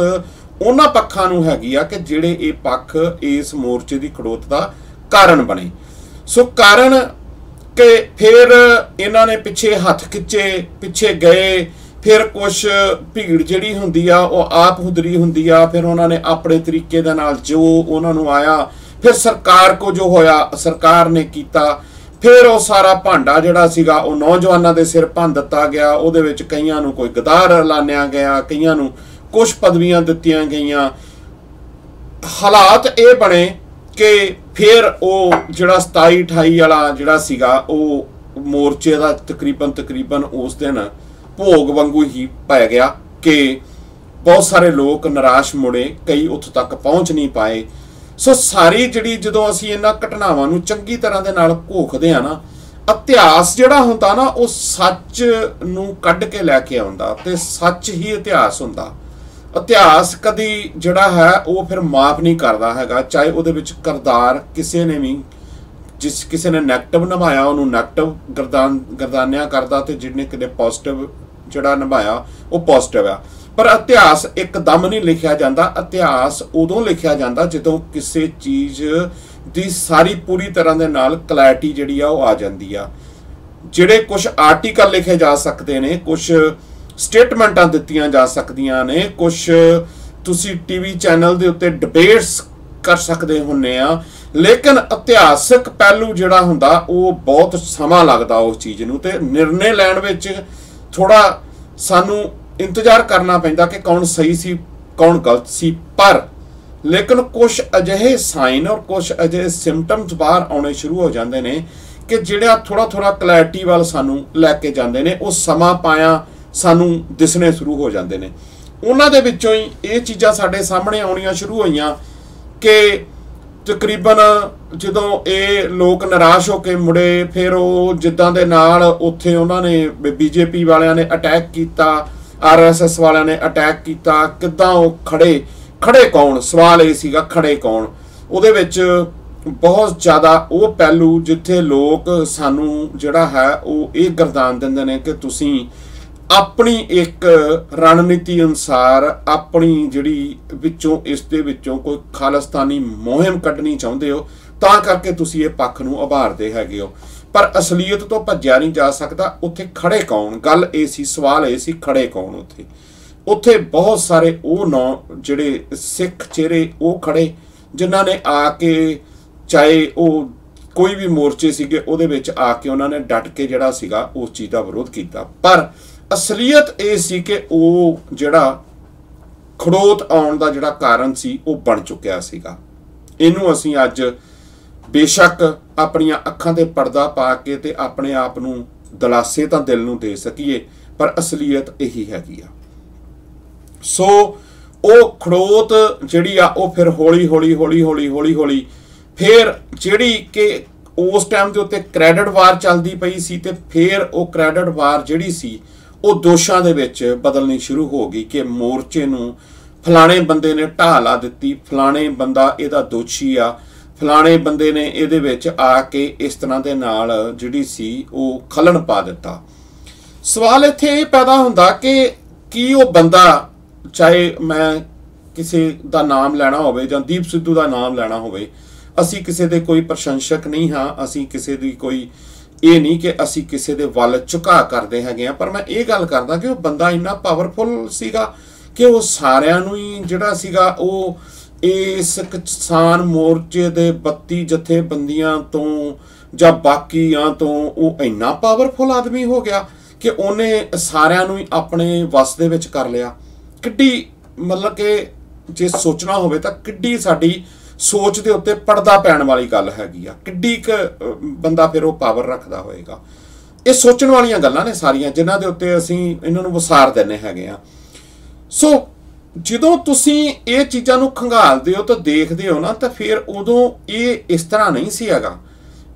ਉਹਨਾਂ ਪੱਖਾਂ ਨੂੰ ਹੈਗੀ ਆ ਕਿ ਜਿਹੜੇ ਇਹ ਪੱਖ ਇਸ ਮੋਰਚੇ ਦੀ ਖੜੋਤ ਦਾ ਕਾਰਨ ਬਣੇ। ਸੋ ਕਾਰਨ ਕਿ ਫਿਰ ਇਹਨਾਂ ਨੇ ਪਿੱਛੇ ਹੱਥ ਖਿੱਚੇ, ਪਿੱਛੇ ਗਏ, ਫਿਰ ਕੁਛ ਭੀੜ ਜਿਹੜੀ ਹੁੰਦੀ ਆ ਉਹ ਆਪ ਹੁਦਰੀ ਹੁੰਦੀ ਆ, ਫਿਰ ਉਹਨਾਂ ਨੇ ਆਪਣੇ ਤਰੀਕੇ ਦੇ ਨਾਲ ਜੋ ਉਹਨਾਂ ਨੂੰ ਆਇਆ, ਫਿਰ ਸਰਕਾਰ ਕੋ ਜੋ ਹੋਇਆ ਸਰਕਾਰ ਨੇ ਕੀਤਾ, फिर वो सारा भांडा जिहड़ा सीगा वो नौजवानों के सिर भन दिता गया। उहदे विच कईयां नूं कोई गदार लानिया गया, कईयां नूं कुछ पदवियां दित्तियां गईयां। हालात ये बने कि फिर वो जिहड़ा 27-28 वाला जिहड़ा सीगा वो मोर्चे का तकरीबन उस दिन भोग वांगू ही पै गया कि बहुत सारे लोग निराश मुड़े, कई उत्थे तक पहुँच नहीं पाए। सो सारी जिहड़ी जदों असीं इन्हां घटनावां नूं चंगी तरह दे नाल घोखदे आ ना, इतिहास जिहड़ा हुंदा ना वो सच नूं कढ के लैके आउंदा ते सच ही इतिहास हुंदा। इतिहास कदी जिहड़ा है वो फिर माफ नहीं करदा हैगा, चाहे उहदे विच किरदार किसी ने भी जिस किसी ने नैगेटिव निभाया उन्होंने नैगेटिव गरदानिया करदा ते जिन्हें किते पॉजिटिव जिहड़ा निभाया वो पॉजिटिव आ। पर इतिहास एकदम नहीं लिखिया जाता। इतिहास उदों लिखिया जाता जदों किसी चीज़ की सारी पूरी तरह दे नाल क्लैरिटी जिहड़ी आ वो आ जाती आ। जिहड़े कुछ आर्टिकल लिखे जा सकते हैं, कुछ स्टेटमेंटां दित्तियां जा सकदियां ने, कुछ तुसी टीवी चैनल दे उत्ते डिबेट्स कर सकते हुन्ने आ, लेकिन इतिहासक पहलू जिहड़ा हुंदा वो बहुत समा लगदा उस चीज़ नूं ते निर्णय लैण विच थोड़ा सानू इंतजार करना पैंदा कि कौन सही सी कौन गलत सी। पर लेकिन कुछ अजिहे साइन और कुछ अजिहे सिम्पटम्स बाहर आने शुरू हो जाते हैं कि जिहड़ा थोड़ा थोड़ा क्लैरिटी वाल सानू लैके जाते हैं, वो समा पाया सानू दिसने शुरू हो जाते हैं। उन्हां दे विचों ही ये चीज़ां साडे सामने आउणियां शुरू होईयां कि तकरीबन जदों ये लोग निराश होके मुड़े, फिर वो जिद्दां दे नाल उत्थे उन्होंने बीजेपी वालियां ने अटैक किया, RSS वालियां ने अटैक किया, किद्दां वो खड़े कौन, सवाल ये सीगा खड़े कौन। उहदे विच बहुत ज़्यादा वो पहलू जिथे लोग सानू जिहड़ा है वो ये गरदान दिंदे ने कि तुसीं अपनी एक रणनीति अनुसार अपनी जिहड़ी विचों इस दे विचों कोई खालिस्तानी मुहिम कढनी चाहुंदे हो, तां करके तुसीं ये पक्ष नूं उभारदे हैगे हो। पर असलीयत तो भज्जिया नहीं जा सकता। उत्थे खड़े कौन, गल ये सी, सवाल ये सी खड़े कौन। उत्थे बहुत सारे वो नौ जिहड़े सिख चेहरे वो खड़े जिन्हां ने आके, चाहे वो कोई भी मोर्चे सीगे उहदे विच आके उन्होंने डट के जिहड़ा सीगा उस चीज़ का विरोध किया। पर असलीयत ये सी कि वो जिहड़ा खड़ोत आउण दा जिहड़ा कारण सी वो बन चुकिया सीगा। इनू असीं अज बेशक अपनियां अखां ते पर्दा पा के ते अपने आप नूं दिलासे तां दिल नूं दे सकीए, पर असलीयत यही हैगी आ। सो वो खड़ोत जिहड़ी आ वो फिर हौली हौली फिर जिहड़ी कि उस टाइम के उत्ते क्रेडिट वार चलदी पई सी, ते फिर वो क्रेडिट वार जिहड़ी सी वो दोषां दे विच बदलनी शुरू हो गई कि मोर्चे नूं फलाणे बंदे ने ढाह ला दित्ती, फलाणे बंदा इहदा दोषी आ, फलाणे बंदे ने इहदे विच आके इस तरह दे नाल जिहड़ी सी वो खलन पा दिता। सवाल इत्थे पैदा हुंदा कि की वो बंदा, चाहे मैं किसी दा नाम लैना होवे जां दीप सिद्धू दा नाम लैना होवे, असी किसी दे कोई प्रशंसक नहीं हाँ, असी किसी दी कोई ये नहीं कि असी किसी दे वल झुका करते हैं, पर मैं ये गल करदा कि वो बंदा इन्ना पावरफुल सीगा कि वो सारियां नूं ही जिहड़ा सीगा वो इस किसान मोर्चे दे 32 जथेबंदियां तो जां बाकियां तो वो इन्ना पावरफुल आदमी हो गया कि उन्हें सारियां नूं ही अपने वस दे विच कर लिया। किड्डी मतलब कि जे सोचना होवे तां किड्डी साडी सोच दे उत्ते पड़दा पैण वाली गल हैगी आ, किड्डी क बंदा फिर वो पावर रखदा होएगा। ये सोचण वालियां गल्लां ने सारियां जिन्हां दे उत्ते असीं इन्हां नूं वसार दिंदे हैगे आ। सो ਜਦੋਂ ਤੁਸੀਂ ਇਹ ਚੀਜ਼ਾਂ ਨੂੰ ਖੰਗਾਲਦੇ ਹੋ ਤਾਂ ਦੇਖਦੇ ਹੋ ਨਾ, ਤਾਂ ਫਿਰ ਉਦੋਂ ਇਹ ਇਸ ਤਰ੍ਹਾਂ ਨਹੀਂ ਸੀ ਹੈਗਾ।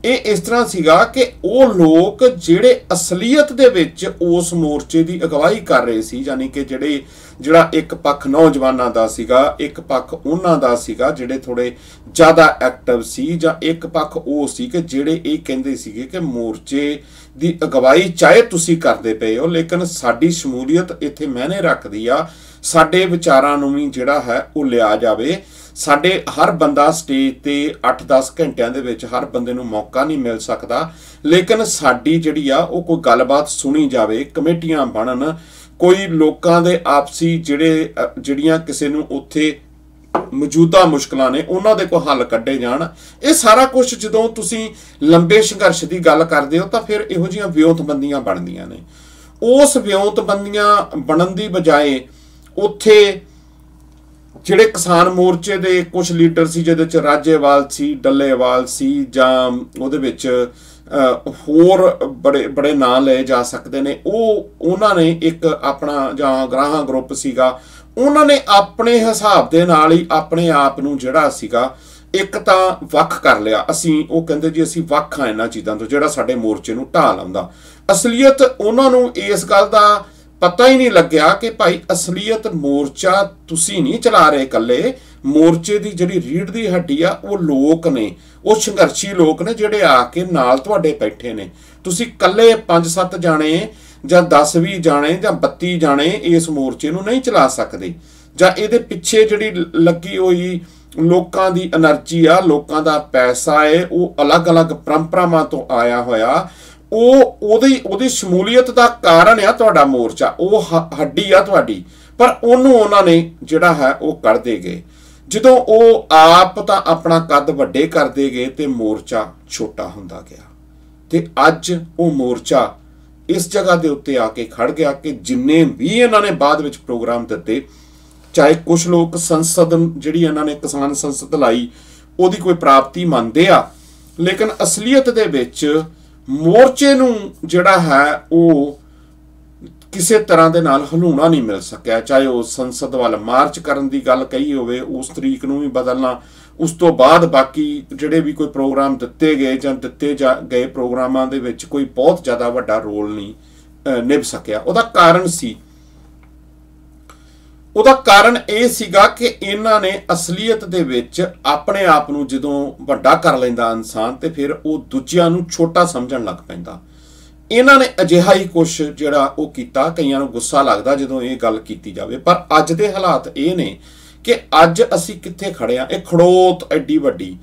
ਇਹ ਇਸ ਤਰ੍ਹਾਂ ਸੀਗਾ ਕਿ ਉਹ ਲੋਕ ਜਿਹੜੇ ਅਸਲੀਅਤ ਦੇ ਵਿੱਚ ਉਸ ਮੋਰਚੇ ਦੀ ਅਗਵਾਈ ਕਰ ਰਹੇ ਸੀ, ਯਾਨੀ ਕਿ ਜਿਹੜਾ ਇੱਕ ਪੱਖ ਨੌਜਵਾਨਾਂ ਦਾ ਸੀਗਾ, ਇੱਕ ਪੱਖ ਉਹਨਾਂ ਦਾ ਸੀਗਾ ਜਿਹੜੇ ਥੋੜੇ ਜ਼ਿਆਦਾ ਐਕਟਿਵ ਸੀ, ਜਾਂ ਇੱਕ ਪੱਖ ਉਹ ਸੀ ਕਿ ਜਿਹੜੇ ਇਹ ਕਹਿੰਦੇ ਸੀਗੇ ਕਿ ਮੋਰਚੇ ਦੀ ਅਗਵਾਈ ਚਾਹੇ ਤੁਸੀਂ ਕਰਦੇ ਪਏ ਹੋ, ਲੇਕਿਨ ਸਾਡੀ ਸ਼ਮੂਲੀਅਤ ਇੱਥੇ ਮਾਇਨੇ ਰੱਖਦੀ ਆ, ਸਾਡੇ ਵਿਚਾਰਾਂ ਨੂੰ ਵੀ ਜਿਹੜਾ ਹੈ ਉਹ ਲਿਆ ਜਾਵੇ। ਸਾਡੇ ਹਰ ਬੰਦਾ ਸਟੇਜ ਤੇ 8-10 ਘੰਟਿਆਂ ਦੇ ਵਿੱਚ ਹਰ ਬੰਦੇ ਨੂੰ ਮੌਕਾ ਨਹੀਂ ਮਿਲ ਸਕਦਾ, ਲੇਕਿਨ ਸਾਡੀ ਜਿਹੜੀ ਆ ਉਹ ਕੋਈ ਗੱਲਬਾਤ ਸੁਣੀ ਜਾਵੇ, ਕਮੇਟੀਆਂ ਬਣਨ, ਕੋਈ ਲੋਕਾਂ ਦੇ ਆਪਸੀ ਜਿਹੜੀਆਂ ਕਿਸੇ ਨੂੰ ਉੱਥੇ ਮੌਜੂਦਾ ਮੁਸ਼ਕਲਾਂ ਨੇ ਉਹਨਾਂ ਦੇ ਕੋਈ ਹੱਲ ਕੱਢੇ ਜਾਣ। ਇਹ ਸਾਰਾ ਕੁਝ ਜਦੋਂ ਤੁਸੀਂ ਲੰਬੇ ਸੰਘਰਸ਼ ਦੀ ਗੱਲ ਕਰਦੇ ਹੋ ਤਾਂ ਫਿਰ ਇਹੋ ਜਿਹੀਆਂ ਵਿਉਂਤਬੰਦੀਆਂ ਬਣਦੀਆਂ ਨੇ। ਉਸ ਵਿਉਂਤਬੰਦੀਆਂ ਬਣਨ ਦੀ ਬਜਾਏ ਉੱਥੇ ਜਿਹੜੇ ਕਿਸਾਨ ਮੋਰਚੇ ਦੇ ਕੁਝ ਲੀਡਰ ਸੀ, ਜਿਹਦੇ ਚ ਰਾਜੇਵਾਲ ਸੀ, ਡੱਲੇਵਾਲ ਸੀ, ਜਾਂ ਉਹਦੇ ਵਿੱਚ ਹੋਰ ਬੜੇ ਨਾਂ ਲਏ ਜਾ ਸਕਦੇ ਨੇ, ਉਹਨਾਂ ਨੇ ਇੱਕ ਆਪਣਾ ਜਾਂ ਗਰਾਹਾਂ ਗਰੁੱਪ ਸੀਗਾ, ਉਹਨਾਂ ਨੇ ਆਪਣੇ ਹਿਸਾਬ ਦੇ ਨਾਲ ਹੀ ਆਪਣੇ ਆਪ ਨੂੰ ਜਿਹੜਾ ਸੀਗਾ ਇੱਕ ਤਾਂ ਵੱਖ ਕਰ ਲਿਆ। ਉਹ ਕਹਿੰਦੇ ਜੀ ਅਸੀਂ ਵੱਖ ਹਾਂ ਇਹਨਾਂ ਚੀਜ਼ਾਂ ਤੋਂ, ਜਿਹੜਾ ਸਾਡੇ ਮੋਰਚੇ ਨੂੰ ਢਾਹ ਲਾਉਂਦਾ। ਅਸਲੀਅਤ ਉਹਨਾਂ ਨੂੰ ਇਸ ਗੱਲ ਦਾ ਪਤਾ ਹੀ ਨਹੀਂ ਲੱਗਿਆ ਕਿ ਭਾਈ ਅਸਲੀਅਤ ਮੋਰਚਾ ਤੁਸੀਂ ਨਹੀਂ ਚਲਾ ਰਹੇ ਇਕੱਲੇ, ਮੋਰਚੇ ਦੀ ਜਿਹੜੀ ਰੀੜ੍ਹ ਦੀ ਹੱਡੀ ਆ ਉਹ ਲੋਕ ਨੇ, ਉਹ ਸੰਘਰਸ਼ੀ ਲੋਕ ਨੇ ਜਿਹੜੇ ਆ ਕੇ ਨਾਲ ਤੁਹਾਡੇ ਬੈਠੇ ਨੇ। ਤੁਸੀਂ ਇਕੱਲੇ 5-7 ਜਾਣੇ ਜਾਂ 10-20 ਜਾਣੇ ਜਾਂ 32 ਜਾਣੇ ਇਸ ਮੋਰਚੇ ਨੂੰ ਨਹੀਂ ਚਲਾ ਸਕਦੇ, ਜਾਂ ਇਹਦੇ ਪਿੱਛੇ ਜਿਹੜੀ ਲੱਗੀ ਹੋਈ ਲੋਕਾਂ ਦੀ એનર્ਜੀ ਆ, ਲੋਕਾਂ ਦਾ ਪੈਸਾ ਹੈ, ਉਹ ਅਲੱਗ-ਅਲੱਗ ਪਰੰਪਰਾਵਾਂ ਤੋਂ ਆਇਆ ਹੋਇਆ, ਉਹਦੀ ਸ਼ਮੂਲੀਅਤ ਦਾ ਕਾਰਨ ਆ ਤੁਹਾਡਾ ਮੋਰਚਾ, ਉਹ ਹੱਡੀ ਆ ਤੁਹਾਡੀ। ਪਰ ਉਹਨੂੰ ਉਹਨਾਂ ਨੇ ਜਿਹੜਾ ਹੈ ਉਹ ਕੱਢਦੇ ਗਏ। ਜਦੋਂ ਉਹ ਆਪ ਤਾਂ ਆਪਣਾ ਕੱਦ ਵੱਡੇ ਕਰਦੇ ਗਏ ਤੇ ਮੋਰਚਾ ਛੋਟਾ ਹੁੰਦਾ ਗਿਆ, ਤੇ ਅੱਜ ਉਹ ਮੋਰਚਾ ਇਸ ਜਗ੍ਹਾ ਦੇ ਉੱਤੇ ਆ ਕੇ ਖੜ ਗਿਆ ਕਿ ਜਿੰਨੇ ਵੀ ਇਹਨਾਂ ਨੇ ਬਾਅਦ ਵਿੱਚ ਪ੍ਰੋਗਰਾਮ ਦਿੱਤੇ, ਚਾਹੇ ਕੁਝ ਲੋਕ ਸੰਸਦ ਜਿਹੜੀ ਇਹਨਾਂ ਨੇ ਕਿਸਾਨ ਸੰਸਦ ਲਾਈ ਉਹਦੀ ਕੋਈ ਪ੍ਰਾਪਤੀ ਮੰਨਦੇ ਆ, ਲੇਕਿਨ ਅਸਲੀਅਤ ਦੇ ਵਿੱਚ ਮੋਰਚੇ ਨੂੰ ਜਿਹੜਾ ਹੈ ਉਹ ਕਿਸੇ ਤਰ੍ਹਾਂ ਦੇ ਨਾਲ ਹਲੂਣਾ ਨਹੀਂ ਮਿਲ ਸਕਿਆ। ਚਾਹੇ ਉਹ ਸੰਸਦ ਵੱਲ ਮਾਰਚ ਕਰਨ ਦੀ ਗੱਲ ਕਹੀ ਹੋਵੇ, ਉਸ ਤਰੀਕ ਨੂੰ ਵੀ ਬਦਲਣਾ, ਉਸ ਤੋਂ ਬਾਅਦ ਬਾਕੀ ਜਿਹੜੇ ਵੀ ਕੋਈ ਪ੍ਰੋਗਰਾਮ ਦਿੱਤੇ ਗਏ ਜਾਂ ਦਿੱਤੇ ਗਏ ਪ੍ਰੋਗਰਾਮਾਂ ਦੇ ਵਿੱਚ ਕੋਈ ਬਹੁਤ ਜ਼ਿਆਦਾ ਵੱਡਾ ਰੋਲ ਨਹੀਂ ਨਿਭ ਸਕਿਆ। ਉਹਦਾ ਕਾਰਨ ਇਹ ਸੀਗਾ ਕਿ ਇਹਨਾਂ ਨੇ ਅਸਲੀਅਤ ਦੇ ਵਿੱਚ ਆਪਣੇ ਆਪ ਨੂੰ ਜਦੋਂ ਵੱਡਾ ਕਰ ਲੈਂਦਾ ਇਨਸਾਨ, ਤੇ ਫਿਰ ਉਹ ਦੂਜਿਆਂ ਨੂੰ ਛੋਟਾ ਸਮਝਣ ਲੱਗ ਪੈਂਦਾ। ਇਹਨਾਂ ਨੇ ਅਜਿਹਾ ਹੀ ਕੁਛ ਜਿਹੜਾ ਉਹ ਕੀਤਾ। ਕਈਆਂ ਨੂੰ ਗੁੱਸਾ ਲੱਗਦਾ ਜਦੋਂ ਇਹ ਗੱਲ ਕੀਤੀ ਜਾਵੇ, ਪਰ ਅੱਜ ਦੇ ਹਾਲਾਤ ਇਹ ਨੇ ਕਿ ਅੱਜ ਅਸੀਂ ਕਿੱਥੇ ਖੜੇ ਆ। ਇਹ ਖੜੋਤ ਐਡੀ ਵੱਡੀ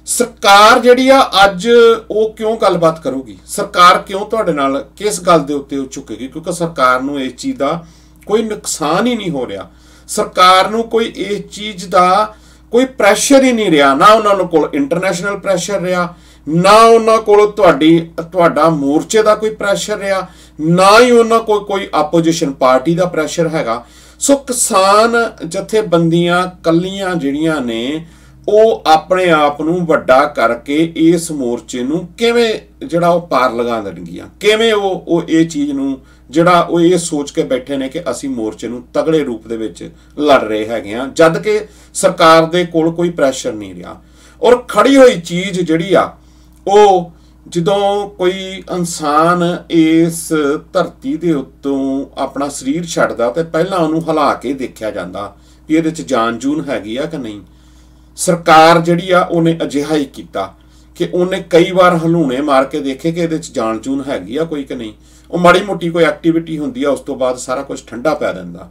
ਸਰਕਾਰ ਜਿਹੜੀ ਆ ਅੱਜ ਉਹ ਕਿਉਂ ਗੱਲਬਾਤ ਕਰੂਗੀ? ਸਰਕਾਰ ਕਿਉਂ ਤੁਹਾਡੇ ਨਾਲ ਕਿਸ ਗੱਲ ਦੇ ਉੱਤੇ ਉਹ ਝੁਕੇਗੀ? ਕਿਉਂਕਿ ਸਰਕਾਰ ਨੂੰ ਇਸ ਚੀਜ਼ ਦਾ ਕੋਈ ਨੁਕਸਾਨ ਹੀ ਨਹੀਂ ਹੋ ਰਿਹਾ, ਸਰਕਾਰ ਨੂੰ ਕੋਈ ਇਸ ਚੀਜ਼ ਦਾ ਕੋਈ ਪ੍ਰੈਸ਼ਰ ਹੀ ਨਹੀਂ ਰਿਹਾ। ਨਾ ਉਹਨਾਂ ਕੋਲ ਇੰਟਰਨੈਸ਼ਨਲ ਪ੍ਰੈਸ਼ਰ ਰਿਹਾ, ਨਾ ਉਹਨਾਂ ਕੋਲ ਤੁਹਾਡਾ ਮੋਰਚੇ ਦਾ ਕੋਈ ਪ੍ਰੈਸ਼ਰ ਰਿਹਾ, ਨਾ ਹੀ ਉਹਨਾਂ ਕੋਲ ਕੋਈ ਆਪੋਜੀਸ਼ਨ ਪਾਰਟੀ ਦਾ ਪ੍ਰੈਸ਼ਰ ਹੈਗਾ। ਸੋ ਕਿਸਾਨ ਜਥੇਬੰਦੀਆਂ ਕੱਲੀਆਂ ਜਿਹੜੀਆਂ ਨੇ ਉਹ ਆਪਣੇ ਆਪ ਨੂੰ ਵੱਡਾ ਕਰਕੇ ਇਸ ਮੋਰਚੇ ਨੂੰ ਕਿਵੇਂ ਜਿਹੜਾ ਉਹ ਪਾਰ ਲਗਾ ਦੇਣਗੀਆਂ, ਕਿਵੇਂ ਉਹ ਇਹ ਚੀਜ਼ ਨੂੰ ਜਿਹੜਾ ਉਹ ਇਹ ਸੋਚ ਕੇ ਬੈਠੇ ਨੇ ਕਿ ਅਸੀਂ ਮੋਰਚੇ ਨੂੰ ਤਗੜੇ ਰੂਪ ਦੇ ਵਿੱਚ ਲੜ ਰਹੇ ਹੈਗੇ ਆ, ਜਦ ਕਿ ਸਰਕਾਰ ਦੇ ਕੋਲ ਕੋਈ ਪ੍ਰੈਸ਼ਰ ਨਹੀਂ ਰਿਹਾ। ਔਰ ਖੜੀ ਹੋਈ ਚੀਜ਼ ਜਿਹੜੀ ਆ ਉਹ ਜਦੋਂ ਕੋਈ ਇਨਸਾਨ ਇਸ ਧਰਤੀ ਦੇ ਉੱਤੋਂ ਆਪਣਾ ਸਰੀਰ ਛੱਡਦਾ ਤੇ ਪਹਿਲਾਂ ਉਹਨੂੰ ਹਿਲਾ ਕੇ ਦੇਖਿਆ ਜਾਂਦਾ ਕਿ ਇਹਦੇ 'ਚ ਜਾਨ ਜੂਨ ਹੈਗੀ ਆ ਕਿ ਨਹੀਂ। ਸਰਕਾਰ ਜਿਹੜੀ ਆ ਉਹਨੇ ਅਜਿਹਾ ਹੀ ਕੀਤਾ ਕਿ ਉਹਨੇ ਕਈ ਵਾਰ ਹਲੂਣੇ ਮਾਰ ਕੇ ਦੇਖੇ ਕਿ ਇਹਦੇ 'ਚ ਜਾਨ ਜੂਨ ਹੈਗੀ ਆ ਕੋਈ ਕਿ ਨਹੀਂ। ਉਹ ਮਾੜੀ ਮੋਟੀ ਕੋਈ ਐਕਟੀਵਿਟੀ ਹੁੰਦੀ ਆ, ਉਸ ਤੋਂ ਬਾਅਦ ਸਾਰਾ ਕੁਝ ਠੰਡਾ ਪੈ ਜਾਂਦਾ।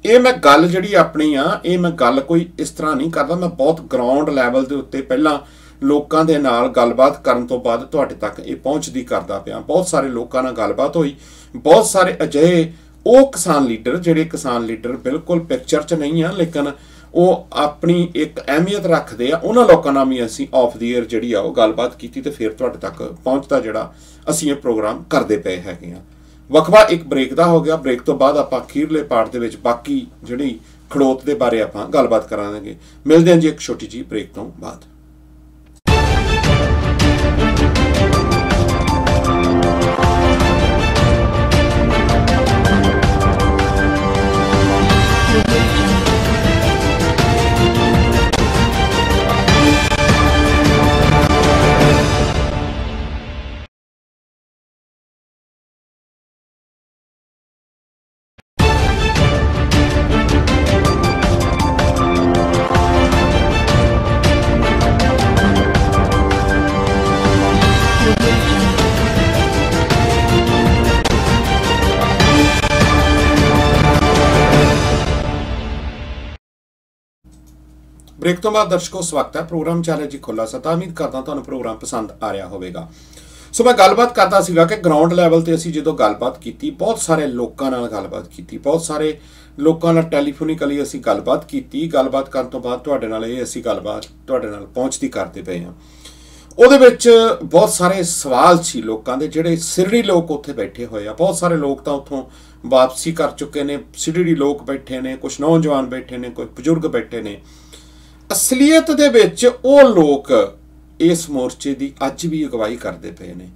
ਇਹ ਮੈਂ ਗੱਲ ਜਿਹੜੀ ਆਪਣੀ ਆ, ਇਹ ਮੈਂ ਗੱਲ ਕੋਈ ਇਸ ਤਰ੍ਹਾਂ ਨਹੀਂ ਕਰਦਾ, ਮੈਂ ਬਹੁਤ ਗਰਾਊਂਡ ਲੈਵਲ ਦੇ ਉੱਤੇ ਪਹਿਲਾਂ ਲੋਕਾਂ ਦੇ ਨਾਲ ਗੱਲਬਾਤ ਕਰਨ ਤੋਂ ਬਾਅਦ ਤੁਹਾਡੇ ਤੱਕ ਇਹ ਪਹੁੰਚਦੀ ਕਰਦਾ ਪਿਆ। ਬਹੁਤ ਸਾਰੇ ਲੋਕਾਂ ਨਾਲ ਗੱਲਬਾਤ ਹੋਈ, ਬਹੁਤ ਸਾਰੇ ਅਜਿਹੇ ਉਹ ਕਿਸਾਨ ਲੀਡਰ ਬਿਲਕੁਲ ਪਿਕਚਰ 'ਚ ਨਹੀਂ ਆ, ਲੇਕਿਨ ਉਹ ਆਪਣੀ ਇੱਕ ਅਹਿਮੀਅਤ ਰੱਖਦੇ ਆ। ਉਹਨਾਂ ਲੋਕਾਂ ਨਾਲ ਵੀ ਅਸੀਂ ਆਫ ਦੀ ਏਅਰ ਜਿਹੜੀ ਆ ਉਹ ਗੱਲਬਾਤ ਕੀਤੀ ਤੇ ਫਿਰ ਤੁਹਾਡੇ ਤੱਕ ਪਹੁੰਚਦਾ ਜਿਹੜਾ ਅਸੀਂ ਇਹ ਪ੍ਰੋਗਰਾਮ ਕਰਦੇ ਪਏ ਹੈਗੇ ਆ। ਵਕਫਾ ਇੱਕ ਬ੍ਰੇਕ ਦਾ ਹੋ ਗਿਆ। ਬ੍ਰੇਕ ਤੋਂ ਬਾਅਦ ਆਪਾਂ ਅਖੀਰਲੇ ਪਾਰਟ ਦੇ ਵਿੱਚ ਬਾਕੀ ਜਿਹੜੀ ਖੜੋਤ ਦੇ ਬਾਰੇ ਆਪਾਂ ਗੱਲਬਾਤ ਕਰਾਂਗੇ। ਮਿਲਦੇ ਹਾਂ ਜੀ ਇੱਕ ਛੋਟੀ ਜਿਹੀ ਬ੍ਰੇਕ ਤੋਂ ਬਾਅਦ। ਬ੍ਰੇਕ ਤੋਂ ਬਾਅਦ ਦਰਸ਼ਕੋ ਸਵਾਗਤ ਹੈ। ਪ੍ਰੋਗਰਾਮ ਚੱਲ ਰਿਹਾ ਜੀ ਖੁੱਲਾ ਸੱਤਾ। ਉਮੀਦ ਕਰਦਾ ਤੁਹਾਨੂੰ ਪ੍ਰੋਗਰਾਮ ਪਸੰਦ ਆ ਰਿਹਾ ਹੋਵੇਗਾ। ਸੋ ਮੈਂ ਗੱਲਬਾਤ ਕਰਦਾ ਸੀਗਾ ਕਿ ਗਰਾਊਂਡ ਲੈਵਲ ਤੇ ਅਸੀਂ ਜਦੋਂ ਗੱਲਬਾਤ ਕੀਤੀ, ਬਹੁਤ ਸਾਰੇ ਲੋਕਾਂ ਨਾਲ ਗੱਲਬਾਤ ਕੀਤੀ, ਬਹੁਤ ਸਾਰੇ ਲੋਕਾਂ ਨਾਲ ਟੈਲੀਫੋਨਿਕਲੀ ਅਸੀਂ ਗੱਲਬਾਤ ਕੀਤੀ। ਗੱਲਬਾਤ ਕਰਨ ਤੋਂ ਬਾਅਦ ਤੁਹਾਡੇ ਨਾਲ ਇਹ ਅਸੀਂ ਗੱਲਬਾਤ ਤੁਹਾਡੇ ਨਾਲ ਪਹੁੰਚਦੀ ਕਰਦੇ ਪਏ ਹਾਂ। ਉਹਦੇ ਵਿੱਚ ਬਹੁਤ ਸਾਰੇ ਸਵਾਲ ਸੀ ਲੋਕਾਂ ਦੇ, ਜਿਹੜੇ ਸਿਰੜੀ ਲੋਕ ਉੱਥੇ ਬੈਠੇ ਹੋਏ ਆ। ਬਹੁਤ ਸਾਰੇ ਲੋਕ ਤਾਂ ਉੱਥੋਂ ਵਾਪਸੀ ਕਰ ਚੁੱਕੇ ਨੇ, ਸਿਰੜੀ ਲੋਕ ਬੈਠੇ ਨੇ, ਕੁਝ ਨੌਜਵਾਨ ਬੈਠੇ ਨੇ, ਕੁਝ ਬਜ਼ੁਰਗ ਬੈਠੇ ਨੇ। ਅਸਲੀਅਤ ਦੇ ਵਿੱਚ ਉਹ ਲੋਕ ਇਸ ਮੋਰਚੇ ਦੀ ਅੱਜ ਵੀ ਅਗਵਾਈ ਕਰਦੇ ਪਏ ਨੇ,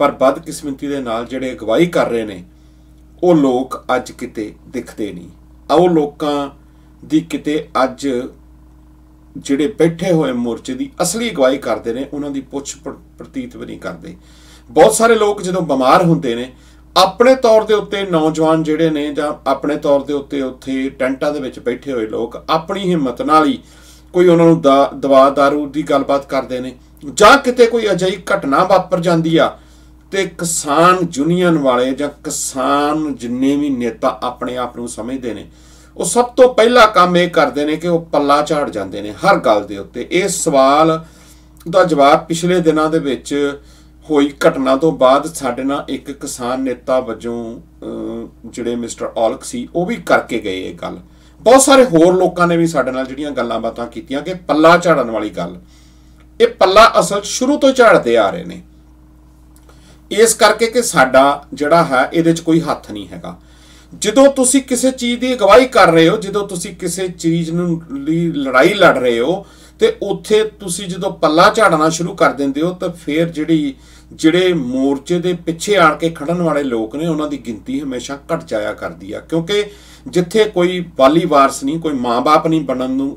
ਪਰ ਬਦਕਿਸਮਤੀ ਦੇ ਨਾਲ ਜਿਹੜੇ ਅਗਵਾਈ ਕਰ ਰਹੇ ਨੇ ਉਹ ਲੋਕ ਅੱਜ ਕਿਤੇ ਦਿਖਦੇ ਨਹੀਂ। ਉਹ ਲੋਕਾਂ ਦੀ ਕਿਤੇ ਅੱਜ ਜਿਹੜੇ ਬੈਠੇ ਹੋਏ ਮੋਰਚੇ ਦੀ ਅਸਲੀ ਅਗਵਾਈ ਕਰਦੇ ਨੇ ਉਹਨਾਂ ਦੀ ਪੁੱਛ ਪ੍ਰਤੀਤ ਵੀ ਨਹੀਂ ਕਰਦੇ। ਬਹੁਤ ਸਾਰੇ ਲੋਕ ਜਦੋਂ ਬਿਮਾਰ ਹੁੰਦੇ ਨੇ, ਆਪਣੇ ਤੌਰ ਦੇ ਉੱਤੇ ਨੌਜਵਾਨ ਜਿਹੜੇ ਨੇ ਜਾਂ ਆਪਣੇ ਤੌਰ ਦੇ ਉੱਤੇ ਉੱਥੇ ਟੈਂਟਾਂ ਦੇ ਵਿੱਚ ਬੈਠੇ ਹੋਏ ਲੋਕ ਆਪਣੀ ਹਿੰਮਤ ਨਾਲ ਹੀ ਕੋਈ ਉਹਨਾਂ ਨੂੰ ਦਵਾ ਦਾਰੂ ਦੀ ਗੱਲਬਾਤ ਕਰਦੇ ਨੇ, ਜਾਂ ਕਿਤੇ ਕੋਈ ਅਜਿਹੀ ਘਟਨਾ ਵਾਪਰ ਜਾਂਦੀ ਆ ਤੇ ਕਿਸਾਨ ਯੂਨੀਅਨ ਵਾਲੇ ਜਾਂ ਕਿਸਾਨ ਜਿੰਨੇ ਵੀ ਨੇਤਾ ਆਪਣੇ ਆਪ ਨੂੰ ਸਮਝਦੇ ਨੇ, ਉਹ ਸਭ ਤੋਂ ਪਹਿਲਾ ਕੰਮ ਇਹ ਕਰਦੇ ਨੇ ਕਿ ਉਹ ਪੱਲਾ ਝਾੜ ਜਾਂਦੇ ਨੇ ਹਰ ਗੱਲ ਦੇ ਉੱਤੇ। ਇਸ ਸਵਾਲ ਦਾ ਜਵਾਬ ਪਿਛਲੇ ਦਿਨਾਂ ਦੇ ਵਿੱਚ ਹੋਈ ਘਟਨਾ ਤੋਂ ਬਾਅਦ ਸਾਡੇ ਨਾਲ ਇੱਕ ਕਿਸਾਨ ਨੇਤਾ ਵਜੋਂ ਜਿਹੜੇ ਮਿਸਟਰ ਔਲਖ ਸੀ ਉਹ ਵੀ ਕਰਕੇ ਗਏ ਇਹ ਗੱਲ। ਬਹੁਤ ਸਾਰੇ ਹੋਰ ਲੋਕਾਂ ਨੇ ਵੀ ਸਾਡੇ ਨਾਲ ਜਿਹੜੀਆਂ ਗੱਲਾਂ ਬਾਤਾਂ ਕੀਤੀਆਂ ਕਿ ਪੱਲਾ ਝਾੜਨ ਵਾਲੀ ਗੱਲ, ਇਹ ਪੱਲਾ ਅਸਲ ਸ਼ੁਰੂ ਤੋਂ ਝਾੜਦੇ ਆ ਰਹੇ ਨੇ, ਇਸ ਕਰਕੇ ਕਿ ਸਾਡਾ ਜਿਹੜਾ ਹੈ ਇਹਦੇ 'ਚ ਕੋਈ ਹੱਥ ਨਹੀਂ ਹੈਗਾ। ਜਦੋਂ ਤੁਸੀਂ ਕਿਸੇ ਚੀਜ਼ ਦੀ ਅਗਵਾਈ ਕਰ ਰਹੇ ਹੋ, ਜਦੋਂ ਤੁਸੀਂ ਕਿਸੇ ਚੀਜ਼ ਨੂੰ ਲਈ ਲੜਾਈ ਲੜ ਰਹੇ ਹੋ ਤੇ ਉੱਥੇ ਤੁਸੀਂ ਜਦੋਂ ਪੱਲਾ ਝਾੜਨਾ ਸ਼ੁਰੂ ਕਰ ਦਿੰਦੇ ਹੋ ਤਾਂ ਫਿਰ ਜਿਹੜੇ ਮੋਰਚੇ ਦੇ ਪਿੱਛੇ ਆਣ ਕੇ ਖੜਨ ਵਾਲੇ ਲੋਕ ਨੇ ਉਹਨਾਂ ਦੀ ਗਿਣਤੀ ਹਮੇਸ਼ਾ ਘਟ ਜਾਇਆ ਕਰਦੀ ਆ। ਕਿਉਂਕਿ ਜਿੱਥੇ ਕੋਈ ਵਾਲੀ ਵਾਰਸ ਨਹੀਂ, ਕੋਈ ਮਾਂ-ਬਾਪ ਨਹੀਂ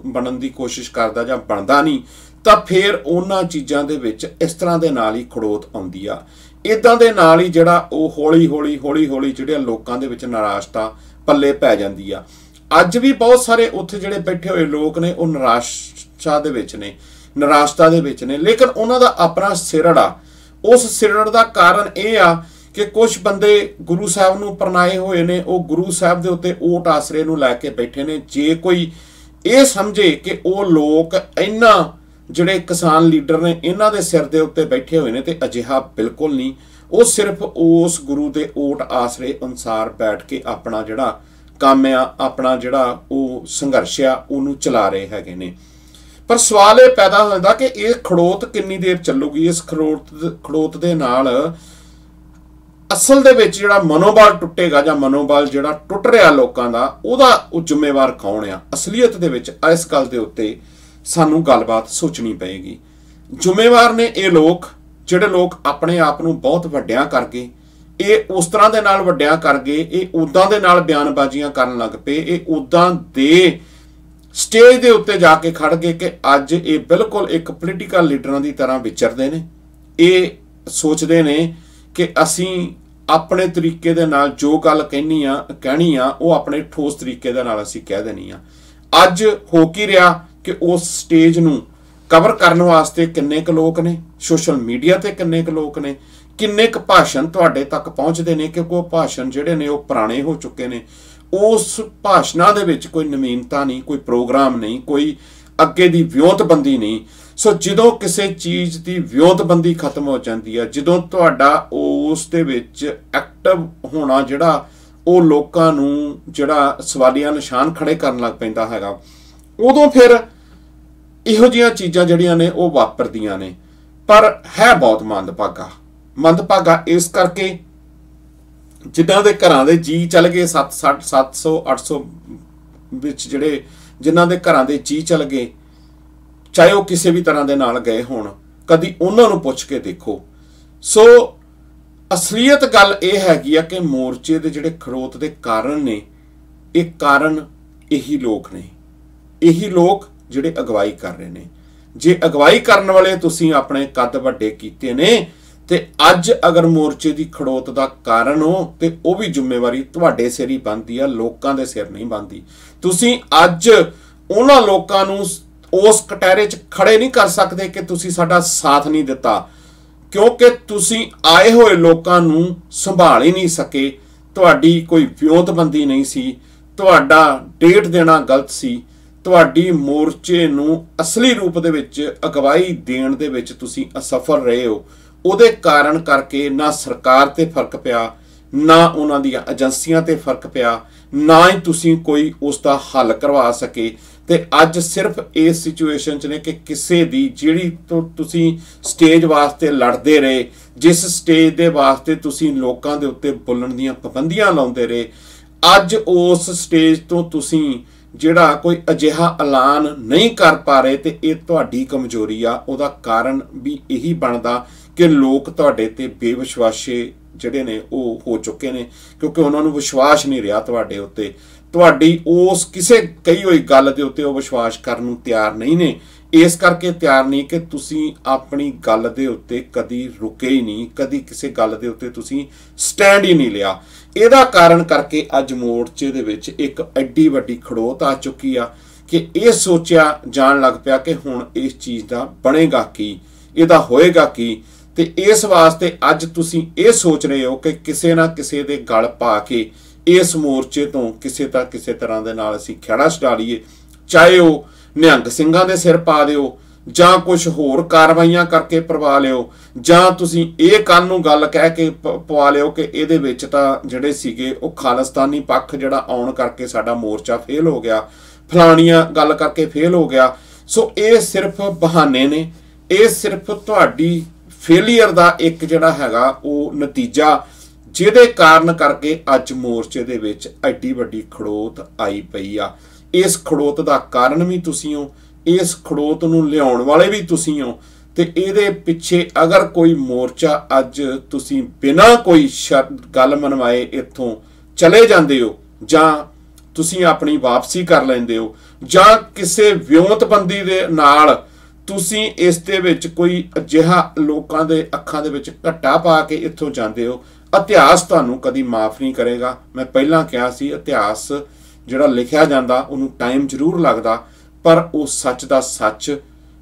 ਬਣਨ ਦੀ ਕੋਸ਼ਿਸ਼ ਕਰਦਾ ਜਾਂ ਬਣਦਾ ਨਹੀਂ, ਤਾਂ ਫਿਰ ਉਹਨਾਂ ਚੀਜ਼ਾਂ ਦੇ ਵਿੱਚ ਇਸ ਤਰ੍ਹਾਂ ਦੇ ਨਾਲ ਹੀ ਖੜੋਤ ਆਉਂਦੀ ਆ। ਇਦਾਂ ਦੇ ਨਾਲ ਹੀ ਜਿਹੜਾ ਉਹ ਹੌਲੀ ਹੌਲੀ ਜਿਹੜੇ ਲੋਕਾਂ ਦੇ ਵਿੱਚ ਨਿਰਾਸ਼ਤਾ ਪੱਲੇ ਪੈ ਜਾਂਦੀ ਆ। ਅੱਜ ਵੀ ਬਹੁਤ ਸਾਰੇ ਉੱਥੇ ਜਿਹੜੇ ਬੈਠੇ ਹੋਏ ਲੋਕ ਨੇ ਉਹ ਨਿਰਾਸ਼ਤਾ ਦੇ ਵਿੱਚ ਨੇ, ਲੇਕਿਨ ਉਹਨਾਂ ਦਾ ਆਪਣਾ ਸਿਰੜ ਆ। ਉਸ ਸਿਰੜ ਦਾ ਕਾਰਨ ਇਹ ਆ ਕਿ ਕੁਝ ਬੰਦੇ ਗੁਰੂ ਸਾਹਿਬ ਨੂੰ ਪ੍ਰਣਾਏ ਹੋਏ ਨੇ, ਉਹ ਗੁਰੂ ਸਾਹਿਬ ਦੇ ਉੱਤੇ ਓਟ ਆਸਰੇ ਨੂੰ ਲੈ ਕੇ ਬੈਠੇ ਨੇ। ਜੇ ਕੋਈ ਇਹ ਸਮਝੇ ਕਿ ਉਹ ਲੋਕ ਇਹਨਾਂ ਜਿਹੜੇ ਕਿਸਾਨ ਲੀਡਰ ਨੇ ਇਹਨਾਂ ਦੇ ਸਿਰ ਦੇ ਉੱਤੇ ਬੈਠੇ ਹੋਏ ਨੇ, ਤੇ ਅਜਿਹਾ ਬਿਲਕੁਲ ਨਹੀਂ। ਉਹ ਸਿਰਫ ਉਸ ਗੁਰੂ ਦੇ ਓਟ ਆਸਰੇ ਅਨੁਸਾਰ ਬੈਠ ਕੇ ਆਪਣਾ ਜਿਹੜਾ ਕੰਮ ਆ, ਆਪਣਾ ਜਿਹੜਾ ਉਹ ਸੰਘਰਸ਼ ਆ, ਉਹਨੂੰ ਚਲਾ ਰਹੇ ਹੈਗੇ ਨੇ। ਪਰ ਸਵਾਲ ਇਹ ਪੈਦਾ ਹੋ ਜਾਂਦਾ ਕਿ ਇਹ ਖੜੋਤ ਕਿੰਨੀ ਦੇਰ ਚੱਲੂਗੀ। ਇਸ ਖੜੋਤ ਦੇ ਨਾਲ ਅਸਲ ਦੇ ਵਿੱਚ ਜਿਹੜਾ ਮਨੋਬਲ ਟੁੱਟੇਗਾ ਜਾਂ ਮਨੋਬਲ ਜਿਹੜਾ ਟੁੱਟ ਰਿਹਾ ਲੋਕਾਂ ਦਾ, ਉਹਦਾ ਉਹ ਜ਼ਿੰਮੇਵਾਰ ਕੌਣ ਆ? ਅਸਲੀਅਤ ਦੇ ਵਿੱਚ ਇਸ ਗੱਲ ਦੇ ਉੱਤੇ ਸਾਨੂੰ ਗੱਲਬਾਤ ਸੋਚਣੀ ਪਏਗੀ। ਜ਼ਿੰਮੇਵਾਰ ਨੇ ਇਹ ਲੋਕ, ਜਿਹੜੇ ਲੋਕ ਆਪਣੇ ਆਪ ਨੂੰ ਬਹੁਤ ਵੱਡਿਆਂ ਕਰ ਗਏ, ਇਹ ਉਸ ਤਰ੍ਹਾਂ ਦੇ ਨਾਲ ਵੱਡਿਆਂ ਕਰ ਗਏ, ਇਹ ਉਦਾਂ ਦੇ ਨਾਲ ਬਿਆਨਬਾਜ਼ੀਆਂ ਕਰਨ ਲੱਗ ਪਏ, ਇਹ ਉਦਾਂ ਦੇ ਸਟੇਜ ਦੇ ਉੱਤੇ ਜਾ ਕੇ ਖੜ ਗਏ ਕਿ ਅੱਜ ਇਹ ਬਿਲਕੁਲ ਇੱਕ ਪੋਲੀਟੀਕਲ ਲੀਡਰਾਂ ਦੀ ਤਰ੍ਹਾਂ ਵਿਚਰਦੇ ਨੇ। ਇਹ ਸੋਚਦੇ ਨੇ ਕਿ ਅਸੀਂ ਆਪਣੇ ਤਰੀਕੇ ਦੇ ਨਾਲ ਜੋ ਗੱਲ ਕਹਿਣੀ ਆ ਉਹ ਆਪਣੇ ਠੋਸ ਤਰੀਕੇ ਦੇ ਨਾਲ ਅਸੀਂ ਕਹਿ ਦੇਣੀ ਆ। ਅੱਜ ਹੋ ਕੀ ਰਿਹਾ ਕਿ ਉਸ ਸਟੇਜ ਨੂੰ ਕਵਰ ਕਰਨ ਵਾਸਤੇ ਕਿੰਨੇ ਕੁ ਲੋਕ ਨੇ, ਸੋਸ਼ਲ ਮੀਡੀਆ ਤੇ ਕਿੰਨੇ ਕੁ ਲੋਕ ਨੇ, ਕਿੰਨੇ ਕੁ ਭਾਸ਼ਣ ਤੁਹਾਡੇ ਤੱਕ ਪਹੁੰਚਦੇ ਨੇ, ਕਿਉਂਕਿ ਉਹ ਭਾਸ਼ਣ ਜਿਹੜੇ ਨੇ ਉਹ ਪੁਰਾਣੇ ਹੋ ਚੁੱਕੇ ਨੇ। ਉਸ ਭਾਸ਼ਣਾਂ ਦੇ ਵਿੱਚ ਕੋਈ ਨਵੀਨਤਾ ਨਹੀਂ, ਕੋਈ ਪ੍ਰੋਗਰਾਮ ਨਹੀਂ, ਕੋਈ ਅੱਗੇ ਦੀ ਵਿਉਂਤਬੰਦੀ ਨਹੀਂ। ਸੋ ਜਦੋਂ ਕਿਸੇ ਚੀਜ਼ ਦੀ ਵਿਉਂਤਬੰਦੀ ਖਤਮ ਹੋ ਜਾਂਦੀ ਹੈ, ਜਦੋਂ ਤੁਹਾਡਾ ਉਸ ਦੇ ਵਿੱਚ ਐਕਟਿਵ ਹੋਣਾ ਜਿਹੜਾ ਉਹ ਲੋਕਾਂ ਨੂੰ ਜਿਹੜਾ ਸਵਾਲੀਆ ਨਿਸ਼ਾਨ ਖੜੇ ਕਰਨ ਲੱਗ ਪੈਂਦਾ ਹੈਗਾ, ਉਦੋਂ ਫਿਰ ਇਹੋ ਜਿਹੀਆਂ ਚੀਜ਼ਾਂ ਜਿਹੜੀਆਂ ਨੇ ਉਹ ਵਾਪਰਦੀਆਂ ਨੇ। ਪਰ ਹੈ ਬਹੁਤ ਮੰਦਭਾਗਾ ਇਸ ਕਰਕੇ ਜਿਨ੍ਹਾਂ ਦੇ ਘਰਾਂ ਦੇ ਜੀ ਚੱਲ ਗਏ 700-800 ਵਿੱਚ, ਜਿਹੜੇ ਜਿਨ੍ਹਾਂ ਦੇ ਘਰਾਂ ਦੇ ਜੀ ਚੱਲ ਗਏ, ਚਾਹੇ ਉਹ ਕਿਸੇ ਵੀ ਤਰ੍ਹਾਂ ਦੇ ਨਾਲ ਗਏ ਹੋਣ, ਕਦੀ ਉਹਨਾਂ ਨੂੰ ਪੁੱਛ ਕੇ ਦੇਖੋ। ਸੋ ਅਸਲੀਅਤ ਗੱਲ ਇਹ ਹੈਗੀ ਆ ਕਿ ਮੋਰਚੇ ਦੇ ਜਿਹੜੇ ਖੜੋਤ ਦੇ ਕਾਰਨ ਨੇ, ਇਹ ਕਾਰਨ ਇਹੀ ਲੋਕ ਨੇ, ਇਹੀ ਲੋਕ ਜਿਹੜੇ ਅਗਵਾਈ ਕਰ ਰਹੇ ਨੇ। ਜੇ ਅਗਵਾਈ ਕਰਨ ਵਾਲੇ ਤੁਸੀਂ ਆਪਣੇ ਕੱਦ ਵੱਡੇ ਕੀਤੇ ਨੇ ਤੇ ਅੱਜ ਅਗਰ ਮੋਰਚੇ ਦੀ ਖੜੋਤ ਦਾ ਕਾਰਨ ਹੋ ਤੇ ਉਹ ਵੀ ਜ਼ਿੰਮੇਵਾਰੀ ਤੁਹਾਡੇ ਸਿਰ ਹੀ ਬਣਦੀ ਆ, ਲੋਕਾਂ ਦੇ ਸਿਰ ਨਹੀਂ ਬਣਦੀ। ਤੁਸੀਂ ਅੱਜ ਉਹਨਾਂ ਲੋਕਾਂ ਨੂੰ ਉਸ ਕਟਹਿਰੇ 'ਚ ਖੜੇ ਨਹੀਂ ਕਰ ਸਕਦੇ ਕਿ ਤੁਸੀਂ ਸਾਡਾ ਸਾਥ ਨਹੀਂ ਦਿੱਤਾ, ਕਿਉਂਕਿ ਤੁਸੀਂ ਆਏ ਹੋਏ ਲੋਕਾਂ ਨੂੰ ਸੰਭਾਲ ਹੀ ਨਹੀਂ ਸਕੇ। ਤੁਹਾਡੀ ਕੋਈ ਵਿਉਂਤਬੰਦੀ ਨਹੀਂ ਸੀ, ਤੁਹਾਡਾ ਡੇਟ ਦੇਣਾ ਗਲਤ ਸੀ, ਤੁਹਾਡੀ ਮੋਰਚੇ ਨੂੰ ਅਸਲੀ ਰੂਪ ਦੇ ਵਿੱਚ ਅਗਵਾਈ ਦੇਣ ਦੇ ਵਿੱਚ ਤੁਸੀਂ ਅਸਫਲ ਰਹੇ ਹੋ। ਉਹਦੇ ਕਾਰਨ ਕਰਕੇ ਨਾ ਸਰਕਾਰ ਤੇ ਫਰਕ ਪਿਆ, ਨਾ ਉਹਨਾਂ ਦੀਆਂ ਏਜੰਸੀਆਂ ਤੇ ਫਰਕ ਪਿਆ, ਨਾ ਹੀ ਤੁਸੀਂ ਕੋਈ ਉਸ ਦਾ ਹੱਲ ਕਰਵਾ ਸਕੇ। ਤੇ ਅੱਜ ਸਿਰਫ ਇਸ ਸਿਚੁਏਸ਼ਨ 'ਚ ਨੇ ਕਿ ਕਿਸੇ ਦੀ ਜਿਹੜੀ ਤੋਂ ਤੁਸੀਂ ਸਟੇਜ ਵਾਸਤੇ ਲੜਦੇ ਰਹੇ, ਜਿਸ ਸਟੇਜ ਦੇ ਵਾਸਤੇ ਤੁਸੀਂ ਲੋਕਾਂ ਦੇ ਉੱਤੇ ਬੋਲਣ ਦੀਆਂ ਪਾਬੰਦੀਆਂ ਲਾਉਂਦੇ ਰਹੇ, ਅੱਜ ਉਸ ਸਟੇਜ ਤੋਂ ਤੁਸੀਂ ਜਿਹੜਾ ਕੋਈ ਅਜਿਹਾ ਐਲਾਨ ਨਹੀਂ ਕਰ ਪਾ ਰਹੇ ਤੇ ਇਹ ਤੁਹਾਡੀ ਕਮਜ਼ੋਰੀ ਆ। ਉਹਦਾ ਕਾਰਨ ਵੀ ਇਹੀ ਬਣਦਾ ਕਿ ਲੋਕ ਤੁਹਾਡੇ ਤੇ ਬੇਵਿਸ਼ਵਾਸੇ ਜਿਹੜੇ ਨੇ ਉਹ ਹੋ ਚੁੱਕੇ ਨੇ, ਕਿਉਂਕਿ ਉਹਨਾਂ ਨੂੰ ਵਿਸ਼ਵਾਸ ਨਹੀਂ ਰਿਹਾ ਤੁਹਾਡੇ ਉੱਤੇ। ਤੁਹਾਡੀ ਉਸ ਕਿਸੇ ਕਹੀ ਹੋਈ ਗੱਲ ਦੇ ਉੱਤੇ ਉਹ ਵਿਸ਼ਵਾਸ ਕਰਨ ਨੂੰ ਤਿਆਰ ਨਹੀਂ ਨੇ। ਇਸ ਕਰਕੇ ਤਿਆਰ ਨਹੀਂ ਕਿ ਤੁਸੀਂ ਆਪਣੀ ਗੱਲ ਦੇ ਉੱਤੇ ਕਦੀ ਰੁਕੇ ਹੀ ਨਹੀਂ, ਕਦੀ ਕਿਸੇ ਗੱਲ ਦੇ ਉੱਤੇ ਤੁਸੀਂ ਸਟੈਂਡ ਹੀ ਨਹੀਂ ਲਿਆ। ਇਹਦਾ ਕਾਰਨ ਕਰਕੇ ਅੱਜ ਮੋਰਚੇ ਦੇ ਵਿੱਚ ਇੱਕ ਐਡੀ ਵੱਡੀ ਖੜੋਤ ਆ ਚੁੱਕੀ ਆ ਕਿ ਇਹ ਸੋਚਿਆ ਜਾਣ ਲੱਗ ਪਿਆ ਕਿ ਹੁਣ ਇਸ ਚੀਜ਼ ਦਾ ਬਣੇਗਾ ਕੀ, ਇਹਦਾ ਹੋਏਗਾ ਕੀ। ਤੇ ਇਸ ਵਾਸਤੇ ਅੱਜ ਤੁਸੀਂ ਇਹ ਸੋਚ ਰਹੇ ਹੋ ਕਿ ਕਿਸੇ ਨਾ ਕਿਸੇ ਦੇ ਗਲ ਪਾ ਕੇ ਇਸ ਮੋਰਚੇ ਤੋਂ ਕਿਸੇ ਤਰ੍ਹਾਂ ਦੇ ਨਾਲ ਅਸੀਂ ਖਹਿੜਾ ਛਡਾ ਲਈਏ, ਚਾਹੇ ਉਹ ਨਿਹੰਗ ਸਿੰਘਾਂ ਦੇ ਸਿਰ ਪਾ ਦਿਓ ਜਾਂ ਕੁਝ ਹੋਰ ਕਾਰਵਾਈਆਂ ਕਰਕੇ ਪਰਵਾ ਲਿਓ, ਜਾਂ ਤੁਸੀਂ ਇਹ ਕੱਲ ਨੂੰ ਗੱਲ ਕਹਿ ਕੇ ਪਵਾ ਲਿਓ ਕਿ ਇਹਦੇ ਵਿੱਚ ਤਾਂ ਜਿਹੜੇ ਸੀਗੇ ਉਹ ਖਾਲਿਸਤਾਨੀ ਪੱਖ ਜਿਹੜਾ ਆਉਣ ਕਰਕੇ ਸਾਡਾ ਮੋਰਚਾ ਫੇਲ ਹੋ ਗਿਆ, ਫਲਾਣੀਆਂ ਗੱਲ ਕਰਕੇ ਫੇਲ ਹੋ ਗਿਆ। ਸੋ ਇਹ ਸਿਰਫ ਬਹਾਨੇ ਨੇ, ਇਹ ਸਿਰਫ ਤੁਹਾਡੀ ਫੇਲੀਅਰ ਦਾ ਇੱਕ ਜਿਹੜਾ ਹੈਗਾ ਉਹ ਨਤੀਜਾ, ਜਿਹਦੇ ਕਾਰਨ ਕਰਕੇ ਅੱਜ ਮੋਰਚੇ ਦੇ ਵਿੱਚ ਐਡੀ ਵੱਡੀ ਖੜੋਤ ਆਈ ਪਈ ਆ। ਇਸ ਖੜੋਤ ਦਾ ਕਾਰਨ ਵੀ ਤੁਸੀਂ ਹੋ, ਇਸ ਖੜੋਤ ਨੂੰ ਲਿਆਉਣ ਵਾਲੇ ਵੀ ਤੁਸੀਂ ਹੋ। ਤੇ ਇਹਦੇ ਪਿੱਛੇ ਅਗਰ ਕੋਈ ਮੋਰਚਾ ਅੱਜ ਤੁਸੀਂ ਬਿਨਾਂ ਕੋਈ ਗੱਲ ਮਨਵਾਏ ਇੱਥੋਂ ਚਲੇ ਜਾਂਦੇ ਹੋ, ਜਾਂ ਤੁਸੀਂ ਆਪਣੀ ਵਾਪਸੀ ਕਰ ਲੈਂਦੇ ਹੋ, ਜਾਂ ਕਿਸੇ ਵਿਉਂਤਬੰਦੀ ਦੇ ਨਾਲ ਤੁਸੀਂ ਇਸ ਦੇ ਵਿੱਚ ਕੋਈ ਅਜਿਹਾ ਲੋਕਾਂ ਦੇ ਅੱਖਾਂ ਦੇ ਵਿੱਚ ਘੱਟਾ ਪਾ ਕੇ ਇੱਥੋਂ ਜਾਂਦੇ ਹੋ, ਇਤਿਹਾਸ ਤੁਹਾਨੂੰ ਕਦੀ ਮਾਫ ਨਹੀਂ ਕਰੇਗਾ। ਮੈਂ ਪਹਿਲਾਂ ਕਿਹਾ ਸੀ, ਇਤਿਹਾਸ ਜਿਹੜਾ ਲਿਖਿਆ ਜਾਂਦਾ ਉਹਨੂੰ ਟਾਈਮ ਜ਼ਰੂਰ ਲੱਗਦਾ, ਪਰ ਉਹ ਸੱਚ ਦਾ ਸੱਚ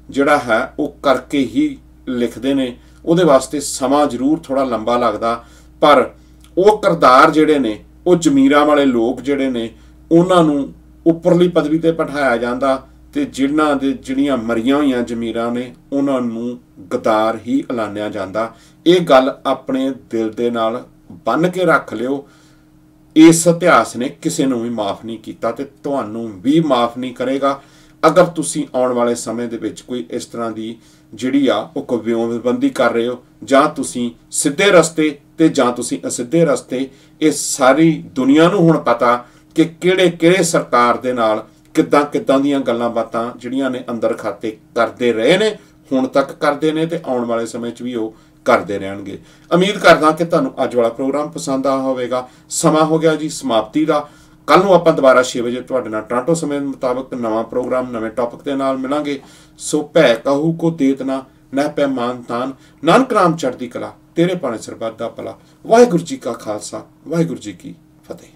ਜਿਹੜਾ ਹੈ ਉਹ ਕਰਕੇ ਹੀ ਲਿਖਦੇ ਨੇ। ਉਹਦੇ ਵਾਸਤੇ ਸਮਾਂ ਜ਼ਰੂਰ ਥੋੜਾ ਲੰਬਾ ਲੱਗਦਾ, ਪਰ ਉਹ ਕਿਰਦਾਰ ਜਿਹੜੇ ਨੇ, ਉਹ ਜ਼ਮੀਰਾਂ ਵਾਲੇ ਲੋਕ ਜਿਹੜੇ ਨੇ, ਉਹਨਾਂ ਨੂੰ ਉੱਪਰਲੀ ਪਦਵੀ ਤੇ ਬਿਠਾਇਆ ਜਾਂਦਾ ਤੇ ਜਿਹੜੀਆਂ ਮਰੀਆਂ ਹੋਈਆਂ ਜ਼ਮੀਰਾਂ ਨੇ ਉਹਨਾਂ ਨੂੰ ਗਦਾਰ ਹੀ ਐਲਾਨਿਆ ਜਾਂਦਾ। ਇਹ ਗੱਲ ਆਪਣੇ ਦਿਲ ਦੇ ਨਾਲ ਬੰਨ੍ਹ ਕੇ ਰੱਖ ਲਿਓ। ਇਸ ਇਤਿਹਾਸ ਨੇ ਕਿਸੇ ਨੂੰ ਵੀ ਮਾਫ ਨਹੀਂ ਕੀਤਾ ਤੇ ਤੁਹਾਨੂੰ ਵੀ ਮਾਫ ਨਹੀਂ ਕਰੇਗਾ ਅਗਰ ਤੁਸੀਂ ਆਉਣ ਵਾਲੇ ਸਮੇਂ ਦੇ ਵਿੱਚ ਕੋਈ ਇਸ ਤਰ੍ਹਾਂ ਦੀ ਜਿਹੜੀ ਆ ਉਹ ਵਿਉਂਤਬੰਦੀ ਕਰ ਰਹੇ ਹੋ, ਜਾਂ ਤੁਸੀਂ ਸਿੱਧੇ ਰਸਤੇ ਤੇ ਜਾਂ ਤੁਸੀਂ ਅਸਿੱਧੇ ਰਸਤੇ। ਇਹ ਸਾਰੀ ਦੁਨੀਆ ਨੂੰ ਹੁਣ ਪਤਾ ਕਿ ਕਿਹੜੇ ਸਰਕਾਰ ਦੇ ਨਾਲ ਕਿੱਦਾਂ ਦੀਆਂ ਗੱਲਾਂ ਬਾਤਾਂ ਜਿਹੜੀਆਂ ਨੇ ਅੰਦਰ ਖਾਤੇ ਕਰਦੇ ਰਹੇ ਨੇ, ਹੁਣ ਤੱਕ ਕਰਦੇ ਨੇ ਤੇ ਆਉਣ ਵਾਲੇ ਸਮੇਂ 'ਚ ਵੀ ਉਹ ਕਰਦੇ ਰਹਿਣਗੇ। ਉਮੀਦ ਕਰਦਾ ਕਿ ਤੁਹਾਨੂੰ ਅੱਜ ਵਾਲਾ ਪ੍ਰੋਗਰਾਮ ਪਸੰਦ ਆਇਆ ਹੋਵੇਗਾ। ਸਮਾਂ ਹੋ ਗਿਆ ਜੀ ਸਮਾਪਤੀ ਦਾ। ਕੱਲ ਨੂੰ ਆਪਾਂ ਦੁਬਾਰਾ 6 ਵਜੇ ਤੁਹਾਡੇ ਨਾਲ ਟੋਰਾਂਟੋ ਸਮੇਂ ਮੁਤਾਬਕ ਨਵਾਂ ਪ੍ਰੋਗਰਾਮ ਨਵੇਂ ਟੌਪਿਕ ਦੇ ਨਾਲ ਮਿਲਾਂਗੇ। ਸੋ ਭੈ ਕਹੂ ਕੋ ਦੇਤਨਾ ਨਹਿ ਪੈ ਮਾਨ ਤਾਨ, ਨਾਨਕ ਨਾਮ ਚੜ੍ਹਦੀ ਕਲਾ, ਤੇਰੇ ਭਾਣੇ ਸਰਬੱਤ ਦਾ ਭਲਾ। ਵਾਹਿਗੁਰੂ ਜੀ ਕਾ ਖਾਲਸਾ, ਵਾਹਿਗੁਰੂ ਜੀ ਕੀ ਫਤਿਹ।